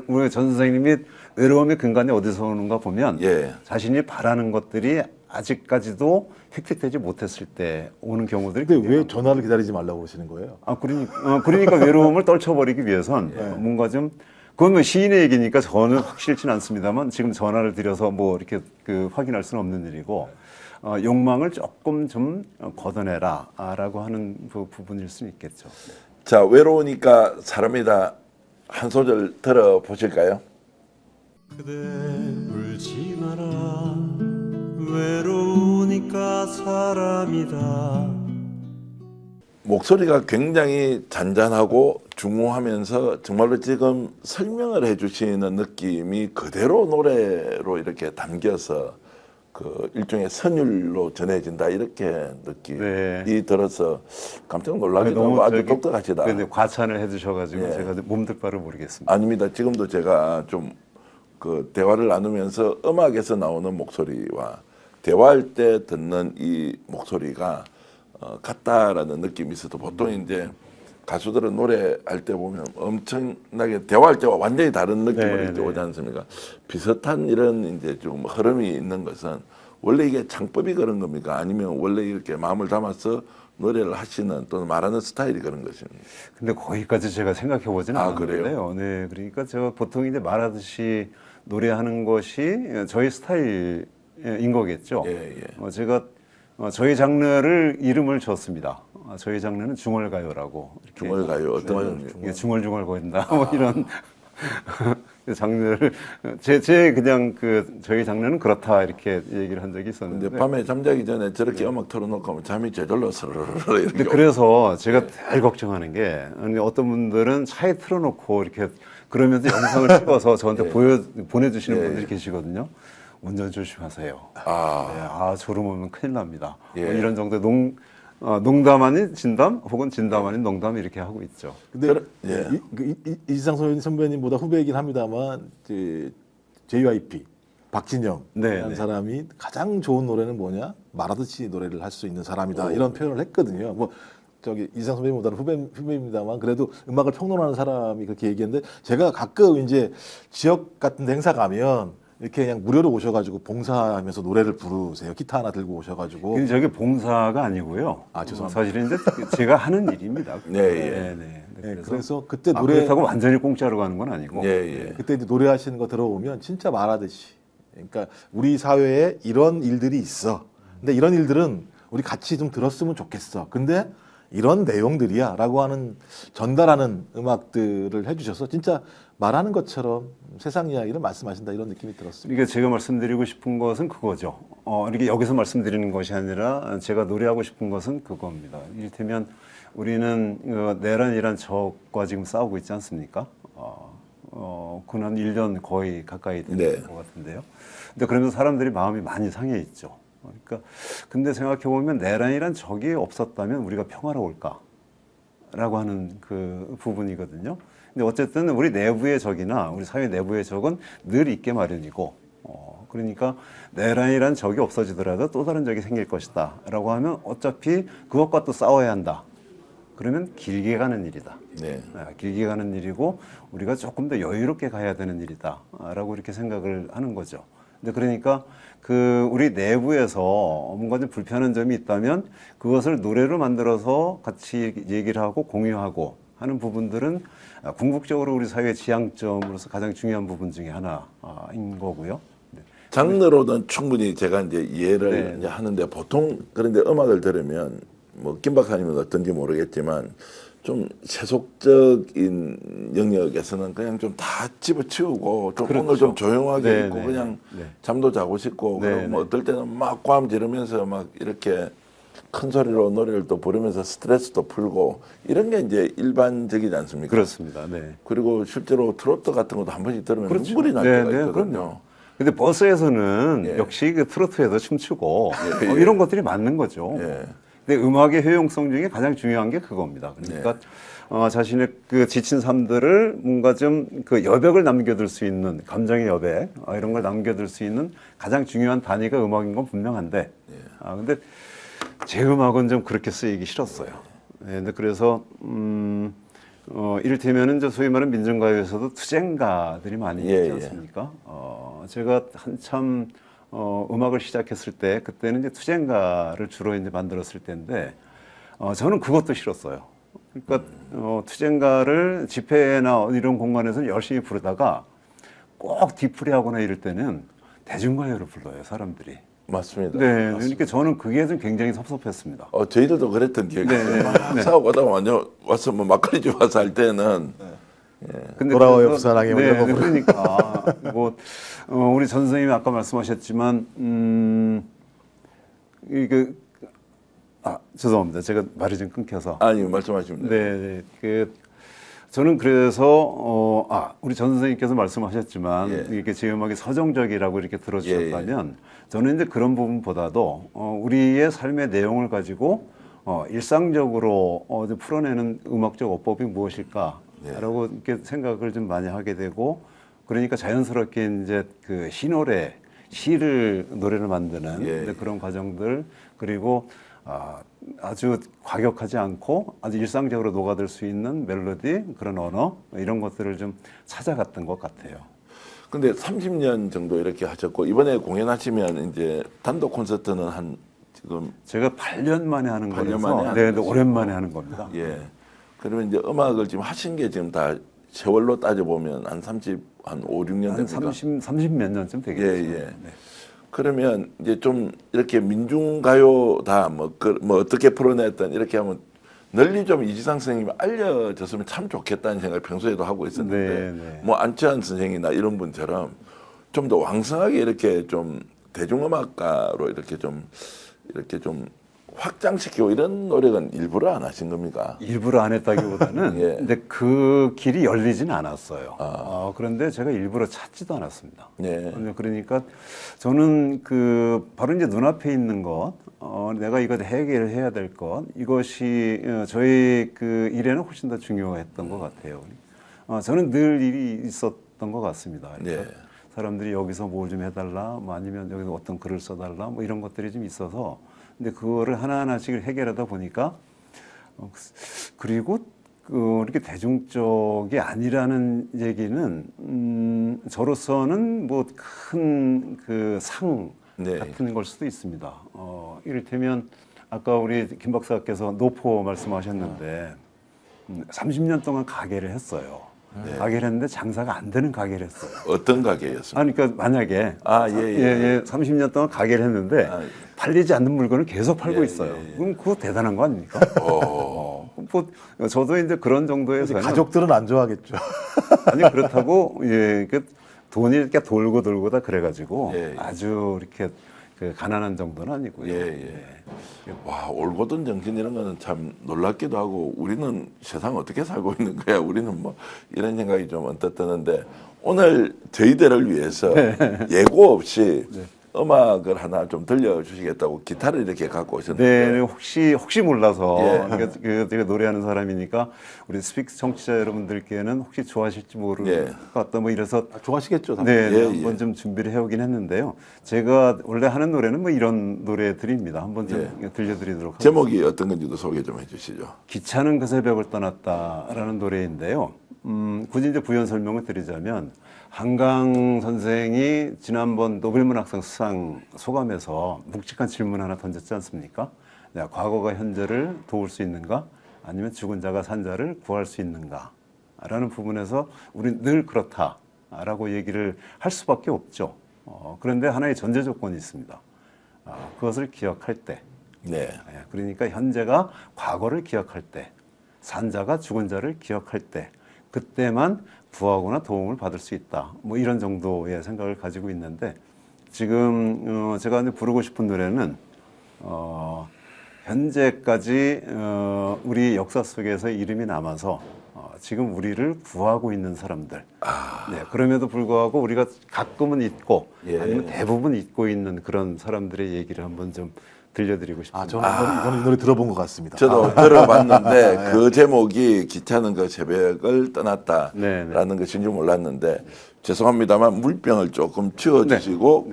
우리 전 선생님이 외로움의 근간이 어디서 오는가 보면 예. 자신이 바라는 것들이 아직까지도 획득되지 못했을 때 오는 경우들이 근데 굉장히 왜 전화를 기다리지 말라고 그러시는 거예요? 그러니까 외로움을 떨쳐버리기 위해선 뭔가 좀 그건 뭐 시인의 얘기니까 저는 확실치는 않습니다만 지금 전화를 드려서 뭐 이렇게 확인할 수는 없는 일이고 욕망을 조금 좀 걷어내라라고 하는 그 부분일 수는 있겠죠. 자, 외로우니까 사람이다 한 소절 들어보실까요? 그대 울지 마라 외로우니까 사람이다. 목소리가 굉장히 잔잔하고 중후하면서 정말로 지금 설명을 해주시는 느낌이 그대로 노래로 이렇게 담겨서 그 일종의 선율로 전해진다 이렇게 느낌이 네. 들어서 깜짝 놀라기도 하고 아주 똑똑하시다. 근데 과찬을 해주셔가지고 예. 제가 몸둘 바를 모르겠습니다. 아닙니다. 지금도 제가 좀 그 대화를 나누면서 음악에서 나오는 목소리와 대화할 때 듣는 이 목소리가 같다라는 느낌이 있어도 보통 이제 가수들은 노래할 때 보면 엄청나게 대화할 때와 완전히 다른 느낌으로 네, 이제 네. 오지 않습니까? 비슷한 이런 이제 좀 흐름이 있는 것은 원래 이게 창법이 그런 겁니까? 아니면 원래 이렇게 마음을 담아서 노래를 하시는 또는 말하는 스타일이 그런 것입니까? 근데 거기까지 제가 생각해 보지는 그래요? 않았는데요. 네, 그러니까 제가 보통 이제 말하듯이 노래하는 것이 저희 스타일인 거겠죠. 예, 예. 제가 저희 장르를 이름을 줬습니다. 저희 장르는 중얼가요라고. 이렇게. 중얼가요 어떤 이게 중얼중얼 거린다. 뭐 이런 장르를 제 그냥 저희 장르는 그렇다 이렇게 얘기를 한 적이 있었는데. 근데 밤에 잠자기 전에 저렇게 음악 틀어놓고 하면 잠이 저절로 스르르르 이렇게 근데 그래서 제가 제일 걱정하는 게 아니, 어떤 분들은 차에 틀어놓고 이렇게 그러면서 영상을 찍어서 저한테 보내주시는 예. 분들이 계시거든요. 운전 조심하세요. 아. 네, 졸음 오면 큰일 납니다. 예. 뭐 이런 정도 농담 아닌 진담 혹은 진담 아닌 농담 이렇게 하고 있죠. 근데 예. 이지상 선배님보다 후배이긴 합니다만 JYP 박진영 네, 라는 네. 사람이 가장 좋은 노래는 뭐냐? 말하듯이 노래를 할 수 있는 사람이다. 이런 표현을 했거든요. 뭐 저기 이상 선배님보다는 후배입니다만 그래도 음악을 평론하는 사람이 그렇게 얘기했는데 제가 가끔 이제 지역 같은 데 행사 가면 이렇게 그냥 무료로 오셔가지고 봉사하면서 노래를 부르세요. 기타 하나 들고 오셔가지고. 근데 저게 봉사가 아니고요. 아, 죄송합니다. 사실은 이제 제가 하는 일입니다. 네, 예. 네. 네, 그래서 그때 아, 노래 그렇다고 완전히 공짜로 가는 건 아니고. 예, 예. 그때 이제 노래하시는 거 들어보면 진짜 말하듯이. 그러니까 우리 사회에 이런 일들이 있어. 근데 이런 일들은 우리 같이 좀 들었으면 좋겠어. 근데 이런 내용들이야라고 하는 전달하는 음악들을 해주셔서 진짜 말하는 것처럼 세상 이야기를 말씀하신다 이런 느낌이 들었습니다. 그러니까 제가 말씀드리고 싶은 것은 그거죠. 이렇게 여기서 말씀드리는 것이 아니라 제가 노래하고 싶은 것은 그겁니다. 이를테면 우리는 내란이란 적과 지금 싸우고 있지 않습니까? 그는 1년 거의 가까이 된 네. 것 같은데요. 근데 그러면서 사람들이 마음이 많이 상해 있죠. 그러니까 근데 생각해 보면 내란이란 적이 없었다면 우리가 평화로울까? 라고 하는 그 부분이거든요. 근데 어쨌든 우리 내부의 적이나 우리 사회 내부의 적은 늘 있게 마련이고, 그러니까 내란이란 적이 없어지더라도 또 다른 적이 생길 것이다. 라고 하면 어차피 그것과 또 싸워야 한다. 그러면 길게 가는 일이다. 네. 길게 가는 일이고 우리가 조금 더 여유롭게 가야 되는 일이다. 라고 이렇게 생각을 하는 거죠. 근데 그러니까 그 우리 내부에서 뭔가 좀 불편한 점이 있다면 그것을 노래로 만들어서 같이 얘기를 하고 공유하고 하는 부분들은 궁극적으로 우리 사회의 지향점으로서 가장 중요한 부분 중에 하나인 거고요. 네. 장르로는 충분히 제가 이제 이해를 네. 이제 하는데 보통 그런데 음악을 들으면 뭐 김박사님은 어떤지 모르겠지만 좀 세속적인 영역에서는 그냥 좀 다 집어치우고 좀 그렇죠. 오늘 좀 조용하게 네, 있고 네, 그냥 네. 잠도 자고 싶고 네, 그리고 뭐 네. 어떨 때는 막 고함 지르면서 막 이렇게 큰 소리로 노래를 또 부르면서 스트레스도 풀고 이런 게 이제 일반적이지 않습니까? 그렇습니다. 네. 그리고 실제로 트로트 같은 것도 한 번씩 들으면 그렇죠. 눈물이 날 네, 때가 네, 있거든요. 그럼요. 근데 버스에서는 예. 역시 그 트로트에서 춤추고 예, 예. 이런 것들이 맞는 거죠. 예. 근데 음악의 효용성 중에 가장 중요한 게 그겁니다. 그러니까 자신의 그 지친 삶들을 뭔가 좀 그 여백을 남겨둘 수 있는 감정의 여백 이런 걸 남겨둘 수 있는 가장 중요한 단위가 음악인 건 분명한데 근데 제 음악은 좀 그렇게 쓰이기 싫었어요. 근데 그래서 이를테면은 저 소위 말하는 민중가요에서도 투쟁가들이 많이 예, 있지 않습니까? 제가 한참 음악을 시작했을 때 그때는 이제 투쟁가를 주로 이제 만들었을 때인데 저는 그것도 싫었어요. 그러니까 투쟁가를 집회나 이런 공간에서 열심히 부르다가 꼭 뒤풀이하거나 이럴 때는 대중가요를 불러요 사람들이. 맞습니다. 네, 그러니까 저는 그게 좀 굉장히 섭섭했습니다. 저희들도 그랬던 기억이 네, 있어요. 네, 막 네. 싸우고 하다가 완전 와서 뭐 막걸리 집 와서 할 때는 근데 돌아와요, 그래서- 부산항에 뭐 이런 거 그러니까 뭐 우리 전 선생님이 아까 말씀하셨지만 이게 죄송합니다. 제가 말이 좀 끊겨서. 아니 말씀하십니다. 네, 저는 그래서 우리 전 선생님께서 말씀하셨지만 예. 이렇게 제 음악이 서정적이라고 이렇게 들어주셨다면 저는 이제 그런 부분보다도 우리의 삶의 내용을 가지고 일상적으로 좀 풀어내는 음악적 어법이 무엇일까라고 이렇게 생각을 좀 많이 하게 되고 그러니까 자연스럽게 이제 그 시노래 시를 노래를 만드는 예. 이제 그런 과정들 그리고 아주 과격하지 않고 아주 일상적으로 녹아들 수 있는 멜로디 그런 언어 이런 것들을 좀 찾아갔던 것 같아요. 근데 30년 정도 이렇게 하셨고 이번에 공연하시면 이제 단독 콘서트는 한 지금 제가 8년 만에 하는 8년 거라서 만에 하는 네, 거죠. 오랜만에 하는 겁니다. 예. 그러면 이제 음악을 지금 하신 게 지금 다 세월로 따져 보면 한 5, 6년 한 됩니까? 30 몇 년쯤 되겠죠. 예, 예. 그러면 이제 좀 이렇게 민중가요 다 뭐 어떻게 풀어냈던 이렇게 하면 널리 좀 이지상 선생님이 알려졌으면 참 좋겠다는 생각을 평소에도 하고 있었는데 네, 네. 뭐 안치환 선생이나 이런 분처럼 좀 더 왕성하게 이렇게 좀 대중음악가로 이렇게 좀 확장시키고 이런 노력은 일부러 안 하신 겁니까? 일부러 안 했다기보다는 예. 근데 그 길이 열리진 않았어요. 그런데 제가 일부러 찾지도 않았습니다. 네. 그러니까 저는 그 바로 이제 눈앞에 있는 것, 내가 이거 해결을 해야 될 것, 이것이 저희 그 일에는 훨씬 더 중요했던 것 같아요. 저는 늘 일이 있었던 것 같습니다. 그러니까 네. 사람들이 여기서 뭘 좀 해달라, 뭐 아니면 여기서 어떤 글을 써달라, 뭐 이런 것들이 좀 있어서 근데 그거를 하나하나씩 해결하다 보니까 그리고 이렇게 대중적이 아니라는 얘기는 저로서는 뭐 큰 그 상 네. 같은 걸 수도 있습니다. 이를테면 아까 우리 김 박사께서 노포 말씀하셨는데 30년 동안 가게를 했어요. 가게를 했는데 장사가 안 되는 가게를 했어요. 어떤 가게였습니까? 그러니까 만약에 예. 30년 동안 가게를 했는데 아, 예. 팔리지 않는 물건을 계속 팔고 예, 있어요. 예. 그럼 그거 대단한 거 아닙니까? 뭐 저도 이제 그런 정도에서 가족들은 안 좋아하겠죠. 아니 그렇다고 돈이 이렇게 돌고 다 그래가지고 예. 아주 이렇게 그 가난한 정도는 아니고요. 예. 와, 올고든 정신 이런 거는 참 놀랍기도 하고 우리는 세상 어떻게 살고 있는 거야? 우리는 뭐 이런 생각이 좀 언뜻 드는데 오늘 저희들을 위해서 예고 없이 음악을 하나 좀 들려주시겠다고 기타를 이렇게 갖고 오셨는데 네, 혹시 몰라서 예. 그러니까 제가 노래하는 사람이니까 우리 스픽스 청취자 여러분들께는 혹시 좋아하실지 모를 예. 것 같다 뭐 이래서 좋아하시겠죠. 네, 예, 한번 좀 준비를 해오긴 했는데요. 제가 원래 하는 노래는 뭐 이런 노래들입니다. 한번 좀 들려드리도록 하겠습니다. 제목이 어떤 건지도 소개 좀 해주시죠. 기차는 그 새벽을 떠났다라는 노래인데요. 굳이 이제 부연 설명을 드리자면 한강 선생이 지난번 노벨문학상 수상 소감에서 묵직한 질문 하나 던졌지 않습니까? 내가 과거가 현재를 도울 수 있는가? 아니면 죽은 자가 산 자를 구할 수 있는가? 라는 부분에서 우리는 늘 그렇다라고 얘기를 할 수밖에 없죠. 그런데 하나의 전제 조건이 있습니다. 그것을 기억할 때. 네. 그러니까 현재가 과거를 기억할 때, 산자가 죽은 자를 기억할 때, 그때만 구하거나 도움을 받을 수 있다. 뭐 이런 정도의 생각을 가지고 있는데 지금 제가 이제 부르고 싶은 노래는 현재까지 우리 역사 속에서 이름이 남아서 지금 우리를 구하고 있는 사람들. 네, 그럼에도 불구하고 우리가 가끔은 잊고 예. 아니면 대부분 잊고 있는 그런 사람들의 얘기를 한번 좀 들려드리고 싶습니다. 저는 이 노래 들어본 것 같습니다. 저도 들어봤는데 그 제목이 기차는 그 새벽을 떠났다라는 것인 줄 몰랐는데 죄송합니다만 물병을 조금 치워주시고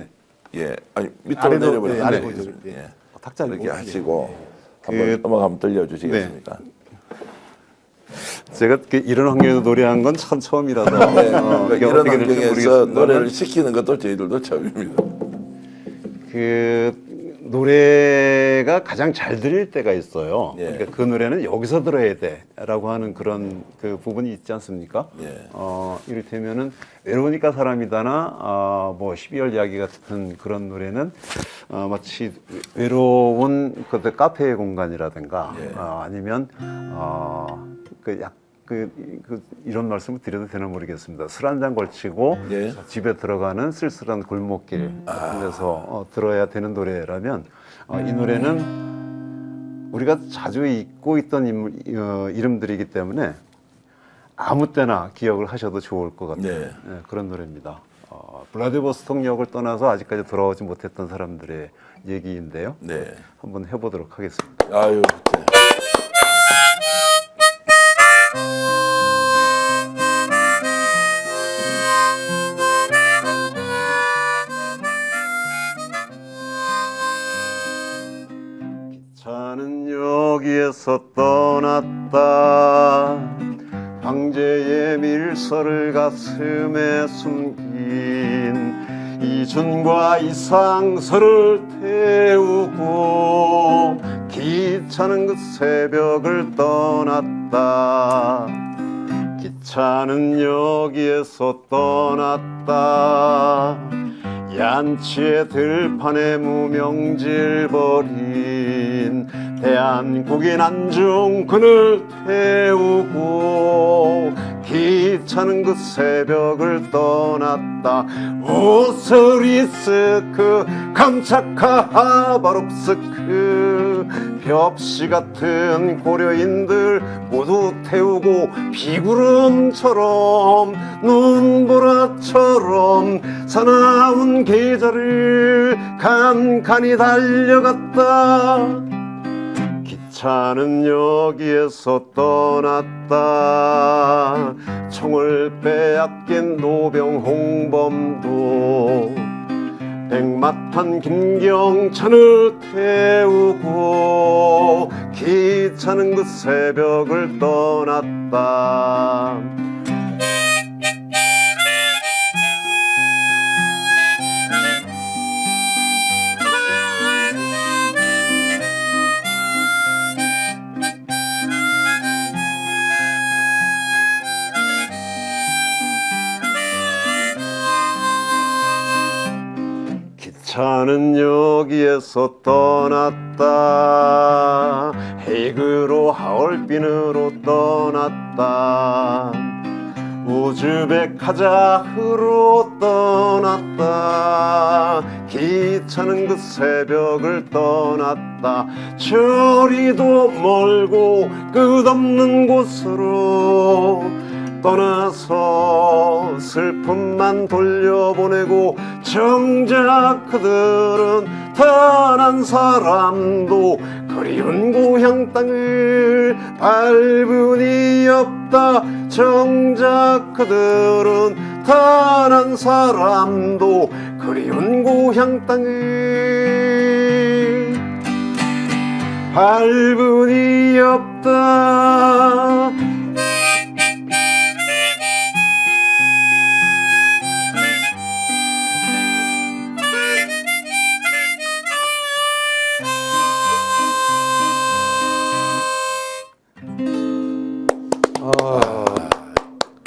예, 아니 밑으로 아래로, 내려버리면 예, 아래 안 보이죠. 되겠습니다. 예. 탁자 이렇게 있고. 하시고 한번 음악 한번 들려주시겠습니까? 제가 이런 환경에서 노래한 건 참 처음이라서 그러니까 이게 이런 어떻게 될지 환경에서 모르겠습니다만 노래를 시키는 것도 저희들도 처음입니다. 그 노래가 가장 잘 들릴 때가 있어요. 예. 그러니까 그 노래는 여기서 들어야 돼라고 하는 그런 그 부분이 있지 않습니까? 예. 이를테면은 외로우니까 사람이다나 뭐 12월 이야기 같은 그런 노래는 마치 외로운 그 카페의 공간이라든가 예. 아니면 이런 말씀을 드려도 되나 모르겠습니다. 술 한 잔 걸치고 예. 집에 들어가는 쓸쓸한 골목길 같은 데서 들어야 되는 노래라면 이 노래는 우리가 자주 잊고 있던 이름들이기 때문에 아무 때나 기억을 하셔도 좋을 것 같은 네. 그런 노래입니다. 블라디보스톡역을 떠나서 아직까지 돌아오지 못했던 사람들의 얘기인데요. 네. 한번 해보도록 하겠습니다. 아유. 네. 차는 여기에서 떠났다. 황제의 밀서를 가슴에 숨긴 이준과 이상서를 태우고 기차는 그 새벽을 떠났다. 기차는 여기에서 떠났다. 얀치의 들판에 무명질 버린 대한국인 안중근을 태우고 기차는 그 새벽을 떠났다. 우스리스크 감차카 하바롭스크 벽시 같은 고려인들 모두 태우고 비구름처럼 눈보라처럼 사나운 계절을 간간히 달려갔다. 기차는 여기에서 떠났다. 총을 빼앗긴 노병 홍범도 급한 김경찬을 태우고 기차는 그 새벽을 떠났다. 기차는 여기에서 떠났다. 헤이그로 하얼빈으로 떠났다. 우즈벡 카자흐로 떠났다. 기차는 그 새벽을 떠났다. 저리도 멀고 끝없는 곳으로 떠나서 슬픔만 돌려보내고 정작 그들은 단 한 사람도 그리운 고향 땅을 밟은 이 없다. 정작 그들은 단 한 사람도 그리운 고향 땅을 밟은 이 없다.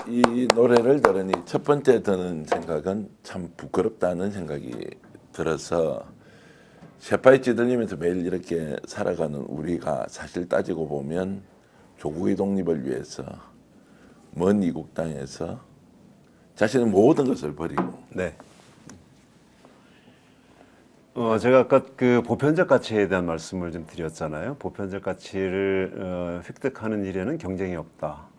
이 노래를 들으니 첫 번째 드는 생각은 참 부끄럽다는 생각이 들어서 쇠파에 찌들리면서 매일 이렇게 살아가는 우리가 사실 따지고 보면 조국의 독립을 위해서 먼 이국 땅에서 자신의 모든 것을 버리고 네. 제가 아까 그 보편적 가치에 대한 말씀을 좀 드렸잖아요. 보편적 가치를 획득하는 일에는 경쟁이 없다.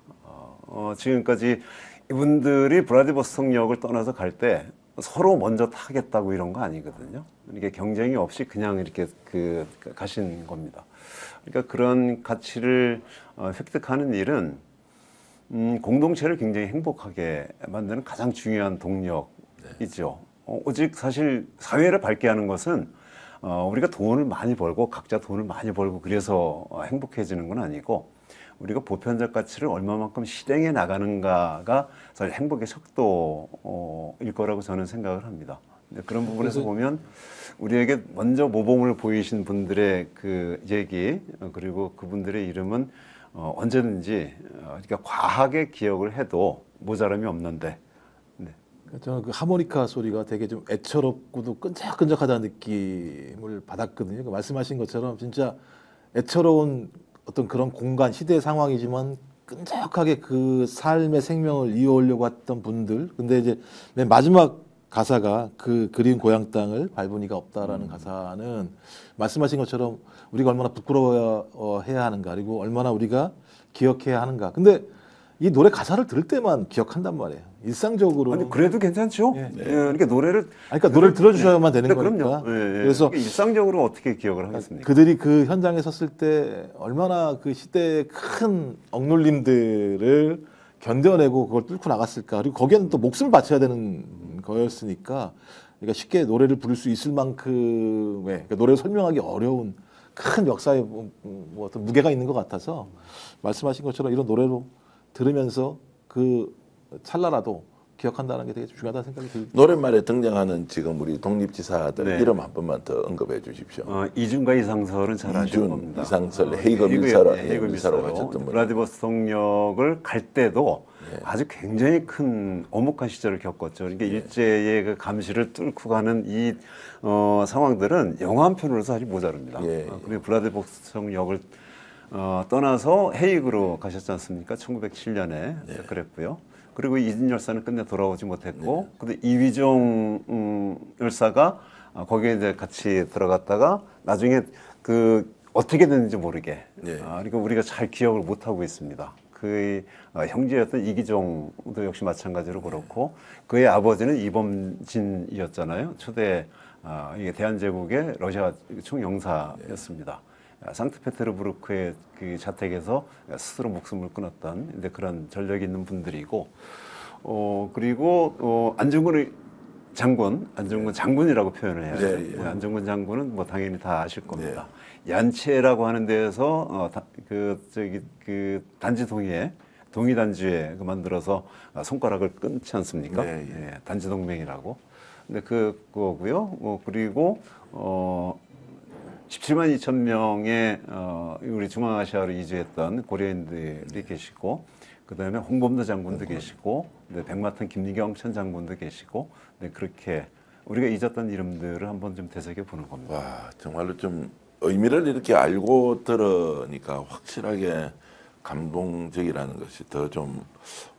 지금까지 이분들이 브라디보스톡역을 떠나서 갈 때 서로 먼저 타겠다고 이런 거 아니거든요. 이게 경쟁이 없이 그냥 이렇게 가신 겁니다. 그러니까 그런 가치를 획득하는 일은 공동체를 굉장히 행복하게 만드는 가장 중요한 동력이죠. 오직 사실 사회를 밝게 하는 것은 우리가 돈을 많이 벌고 각자 돈을 많이 벌고 그래서 행복해지는 건 아니고 우리가 보편적 가치를 얼마만큼 실행해 나가는가가 사실 행복의 척도일 거라고 저는 생각을 합니다. 그런 부분에서 보면 우리에게 먼저 모범을 보이신 분들의 그 얘기 그리고 그분들의 이름은 언제든지 그러니까 과하게 기억을 해도 모자람이 없는데 저는 그 하모니카 소리가 되게 좀 애처롭고도 끈적끈적하다는 느낌을 받았거든요. 그 말씀하신 것처럼 진짜 애처로운 어떤 그런 공간, 시대 상황이지만 끈적하게 그 삶의 생명을 이어오려고 했던 분들. 근데 이제 맨 마지막 가사가 그 그리운 고향 땅을 밟은 이가 없다라는 가사는 말씀하신 것처럼 우리가 얼마나 부끄러워해야 하는가, 그리고 얼마나 우리가 기억해야 하는가. 근데 이 노래 가사를 들을 때만 기억한단 말이에요. 일상적으로. 아니 그래도 괜찮죠. 예. 그러니까 노래를 그러니까 노래를 들어주셔야만 되는 네, 거니까. 그럼요. 예, 예. 그래서 일상적으로 어떻게 기억을 하겠습니까? 그들이 그 현장에 섰을 때 얼마나 그 시대의 큰 억눌림들을 견뎌내고 그걸 뚫고 나갔을까. 그리고 거기에는 또 목숨을 바쳐야 되는 거였으니까, 그러니까 쉽게 노래를 부를 수 있을 만큼의, 그러니까 노래를 설명하기 어려운 큰 역사의 뭐 어떤 무게가 있는 것 같아서 말씀하신 것처럼 이런 노래로 들으면서 그 찰나라도 기억한다는 게 되게 중요하다는 생각이 듭니다. 노랫말에 등장하는 지금 우리 독립지사들 네. 이름 한 번만 더 언급해 주십시오. 이준과 이상설은 잘 아실 이준, 겁니다. 이상설, 헤이거 밀사로 헤이거 밀사로 밀사로 가셨던 분. 브라디보스톡역을 갈 때도 네. 아주 굉장히 큰 엄혹한 시절을 겪었죠. 그러니까 일제의 그 감시를 뚫고 가는 이 상황들은 영화 한 편으로서 사실 모자릅니다. 예. 그리고 브라디보스톡역을 떠나서 헤이그로 가셨지 않습니까? 1907년에 그랬고요. 그리고 이진 열사는 끝내 돌아오지 못했고, 근데 이휘종 열사가 거기에 이제 같이 들어갔다가 나중에 그 어떻게 됐는지 모르게, 그러니까 우리가 잘 기억을 못 하고 있습니다. 그의 형제였던 이기종도 역시 마찬가지로 그렇고, 그의 아버지는 이범진이었잖아요. 초대 이게 대한제국의 러시아 총영사였습니다. 상트페테르부르크의 그 자택에서 스스로 목숨을 끊었던 근데 그런 전력이 있는 분들이고, 그리고 안중근 장군, 안중근 장군이라고 표현을 해야 돼요. 네, 예. 안중근 장군은 뭐 당연히 다 아실 겁니다. 얀체라고 하는 데에서 그 단지 동의단지에 만들어서 손가락을 끊지 않습니까? 네, 예, 단지 동맹이라고. 근데 그거고요. 그리고 17만 2천 명의 우리 중앙아시아로 이주했던 고려인들이 계시고, 그 다음에 홍범도 장군도 계시고, 네, 백마탄 김리경 천 장군도 계시고, 네, 그렇게 우리가 잊었던 이름들을 한번 좀 되새겨 보는 겁니다. 와, 정말로 좀 의미를 이렇게 알고 들으니까 확실하게 감동적이라는 것이 더 좀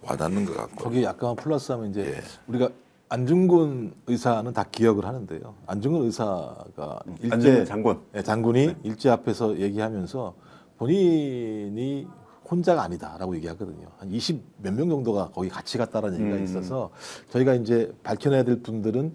와닿는 것 같고. 거기 약간 플러스하면 이제 예. 우리가 안중근 의사는 다 기억을 하는데요. 안중근 의사가 안중근 장군. 예, 장군이 일제 앞에서 얘기하면서 본인이 혼자가 아니다라고 얘기하거든요. 한 20 몇 명 정도가 거기 같이 갔다라는 얘기가 있어서 저희가 이제 밝혀내야 될 분들은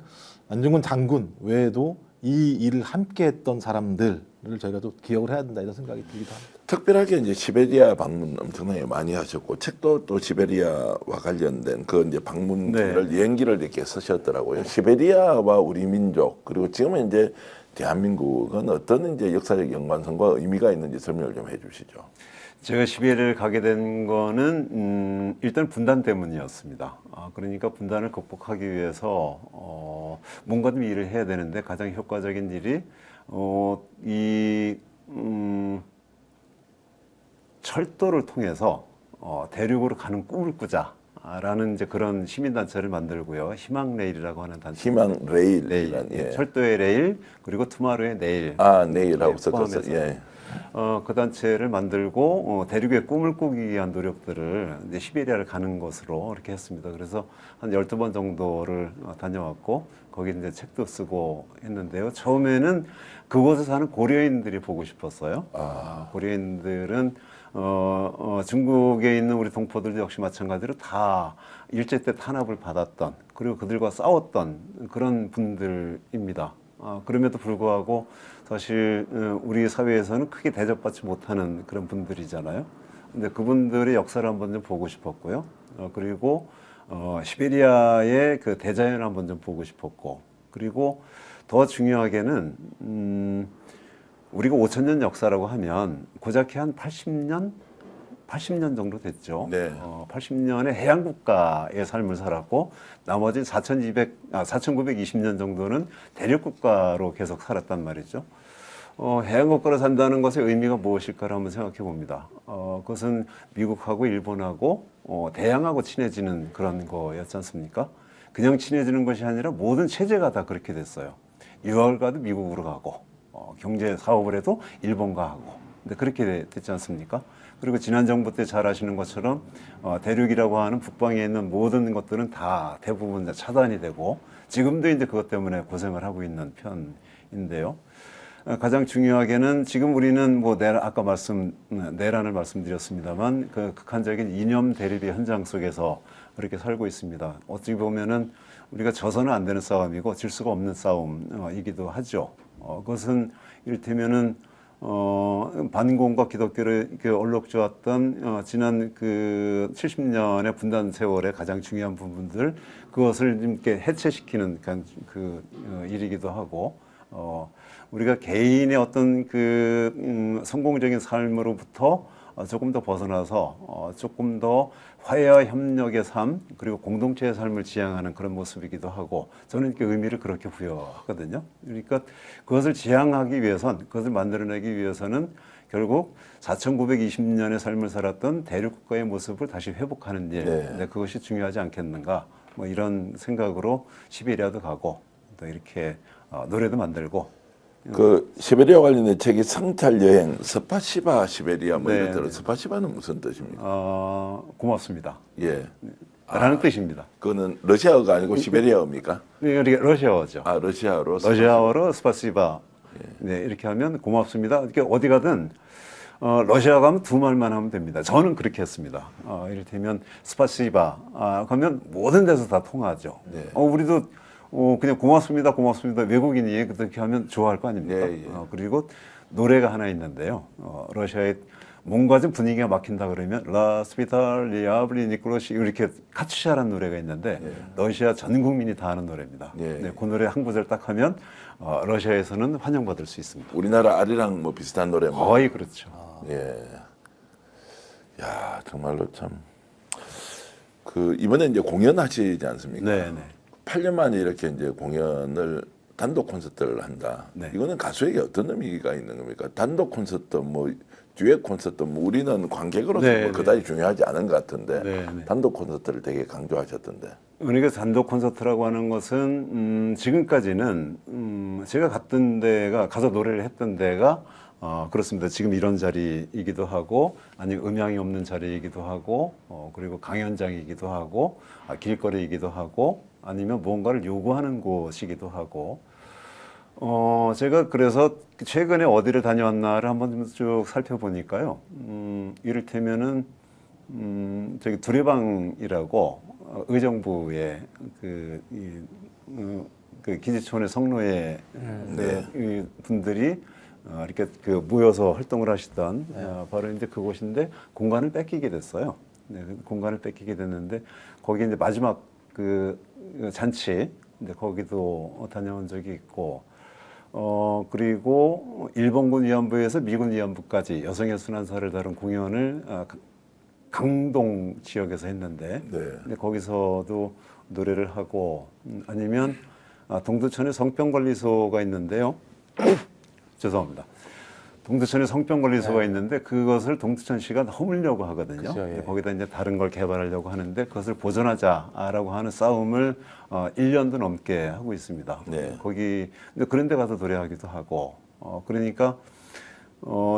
안중근 장군 외에도 이 일을 함께 했던 사람들을 저희가 또 기억을 해야 된다 이런 생각이 들기도 합니다. 특별하게 이제 시베리아 방문 엄청나게 많이 하셨고 책도 또 시베리아와 관련된 그 이제 방문을 여행기를 이렇게 쓰셨더라고요. 시베리아와 우리 민족 그리고 지금은 이제 대한민국은 어떤 이제 역사적 연관성과 의미가 있는지 설명을 좀 해주시죠. 제가 시베리아를 가게 된 거는 일단 분단 때문이었습니다. 그러니까 분단을 극복하기 위해서 뭔가 좀 일을 해야 되는데 가장 효과적인 일이 철도를 통해서 대륙으로 가는 꿈을 꾸자라는 이제 그런 시민단체를 만들고요. 희망레일이라고 하는 단체. 희망 레일. 레일, 예. 철도의 레일 그리고 투마로의 내일. 내일하고 예, 섞어서 포함해서. 예. 그 단체를 만들고 대륙의 꿈을 꾸기 위한 노력들을 이제 시베리아를 가는 것으로 이렇게 했습니다. 그래서 한 12번 정도를 다녀왔고 거기 이제 책도 쓰고 했는데요. 처음에는 그곳에 사는 고려인들이 보고 싶었어요. 고려인들은 중국에 있는 우리 동포들도 역시 마찬가지로 다 일제 때 탄압을 받았던 그리고 그들과 싸웠던 그런 분들입니다. 그럼에도 불구하고 사실 우리 사회에서는 크게 대접받지 못하는 그런 분들이잖아요. 근데 그분들의 역사를 한번 좀 보고 싶었고요. 그리고 시베리아의 그 대자연을 한번 좀 보고 싶었고, 그리고 더 중요하게는 우리가 5,000년 역사라고 하면 고작해 한 80년 정도 됐죠. 네. 80년의 해양 국가의 삶을 살았고 나머지 4,920년 정도는 대륙 국가로 계속 살았단 말이죠. 해양 국가로 산다는 것의 의미가 무엇일까를 한번 생각해 봅니다. 그것은 미국하고 일본하고 대양하고 친해지는 그런 거였지 않습니까? 그냥 친해지는 것이 아니라 모든 체제가 다 그렇게 됐어요. 유학을 가도 미국으로 가고 경제 사업을 해도 일본과 하고. 근데 그렇게 됐지 않습니까? 그리고 지난 정부 때 잘 아시는 것처럼 대륙이라고 하는 북방에 있는 모든 것들은 다 대부분 다 차단이 되고 지금도 이제 그것 때문에 고생을 하고 있는 편인데요. 가장 중요하게는 지금 우리는 뭐 아까 내란을 말씀드렸습니다만 그 극한적인 이념 대립의 현장 속에서 그렇게 살고 있습니다. 어찌 보면은 우리가 져서는 안 되는 싸움이고 질 수가 없는 싸움이기도 하죠. 그것은 이를테면은 반공과 기독교를 얼룩주었던 지난 그 70년의 분단 세월의 가장 중요한 부분들 그것을 이렇게 해체시키는 일이기도 하고 우리가 개인의 어떤 성공적인 삶으로부터 조금 더 벗어나서 조금 더 화해와 협력의 삶 그리고 공동체의 삶을 지향하는 그런 모습이기도 하고 저는 이렇게 의미를 그렇게 부여하거든요. 그러니까 그것을 지향하기 위해선 그것을 만들어내기 위해서는 결국 4,920년의 삶을 살았던 대륙국가의 모습을 다시 회복하는 일, 네. 그것이 중요하지 않겠는가 뭐 이런 생각으로 시베리아도 가고 또 이렇게 노래도 만들고 그 시베리아 관련된 책이 성찰 여행 스파시바 시베리아 뭐 네, 이런 대로 스파시바는 무슨 뜻입니까? 고맙습니다. 예. 라는 뜻입니다. 그거는 러시아어가 아니고 시베리아어입니까? 이게 러시아어죠. 러시아어로. 러시아어로 스파시바. 네, 이렇게 하면 고맙습니다. 이렇게 어디 가든 러시아 가면 두 말만 하면 됩니다. 저는 그렇게 했습니다. 이를테면 스파시바. 그러면 모든 데서 다 통하죠. 네. 우리도 그냥 고맙습니다. 외국인이 그렇게 하면 좋아할 거 아닙니까? 예, 예. 그리고 노래가 하나 있는데요. 러시아의 뭔가 좀 분위기가 막힌다 그러면 라스피탈리아블리 니콜로시 이렇게 카츄샤라는 노래가 있는데 러시아 전 국민이 다 아는 노래입니다. 예. 네, 그 노래 한 구절 딱 하면 러시아에서는 환영받을 수 있습니다. 우리나라 아리랑 뭐 비슷한 노래 뭐. 거의 그렇죠. 예. 야, 정말로 참. 그 이번에 이제 공연하시지 않습니까? 네, 네. 8년 만에 이렇게 이제 공연을 단독 콘서트를 한다. 네. 이거는 가수에게 어떤 의미가 있는 겁니까? 단독 콘서트, 뭐 듀엣 콘서트, 뭐 우리는 관객으로서 네, 뭐 네. 그다지 중요하지 않은 것 같은데 네, 네. 단독 콘서트를 되게 강조하셨던데. 우리가 단독 콘서트라고 하는 것은 지금까지는 제가 갔던 데가 가서 노래를 했던 데가 그렇습니다. 지금 이런 자리이기도 하고 아니면 음향이 없는 자리이기도 하고 그리고 강연장이기도 하고 길거리이기도 하고 아니면 무언가를 요구하는 곳이기도 하고 제가 그래서 최근에 어디를 다녀왔나를 한번 좀 쭉 살펴보니까요. 이를테면은 저기 두레방이라고 의정부의 그 기지촌의 성노예 네. 이 분들이 이렇게 그 모여서 활동을 하시던 바로 이제 그곳인데 공간을 뺏기게 됐어요. 네, 그 공간을 뺏기게 됐는데 거기 이제 마지막 그 잔치 근데 거기도 다녀온 적이 있고 그리고 일본군 위안부에서 미군 위안부까지 여성의 순환사를 다룬 공연을 강동 지역에서 했는데 네. 근데 거기서도 노래를 하고 아니면 동두천에 성병관리소가 있는데요. 죄송합니다. 동두천에 성병관리소가 있는데 그것을 동두천시가 허물려고 하거든요. 그죠, 예. 근데 거기다 이제 다른 걸 개발하려고 하는데 그것을 보존하자라고 하는 싸움을 1년도 넘게 하고 있습니다. 네. 거기 근데 그런 데 가서 노래하기도 하고 그러니까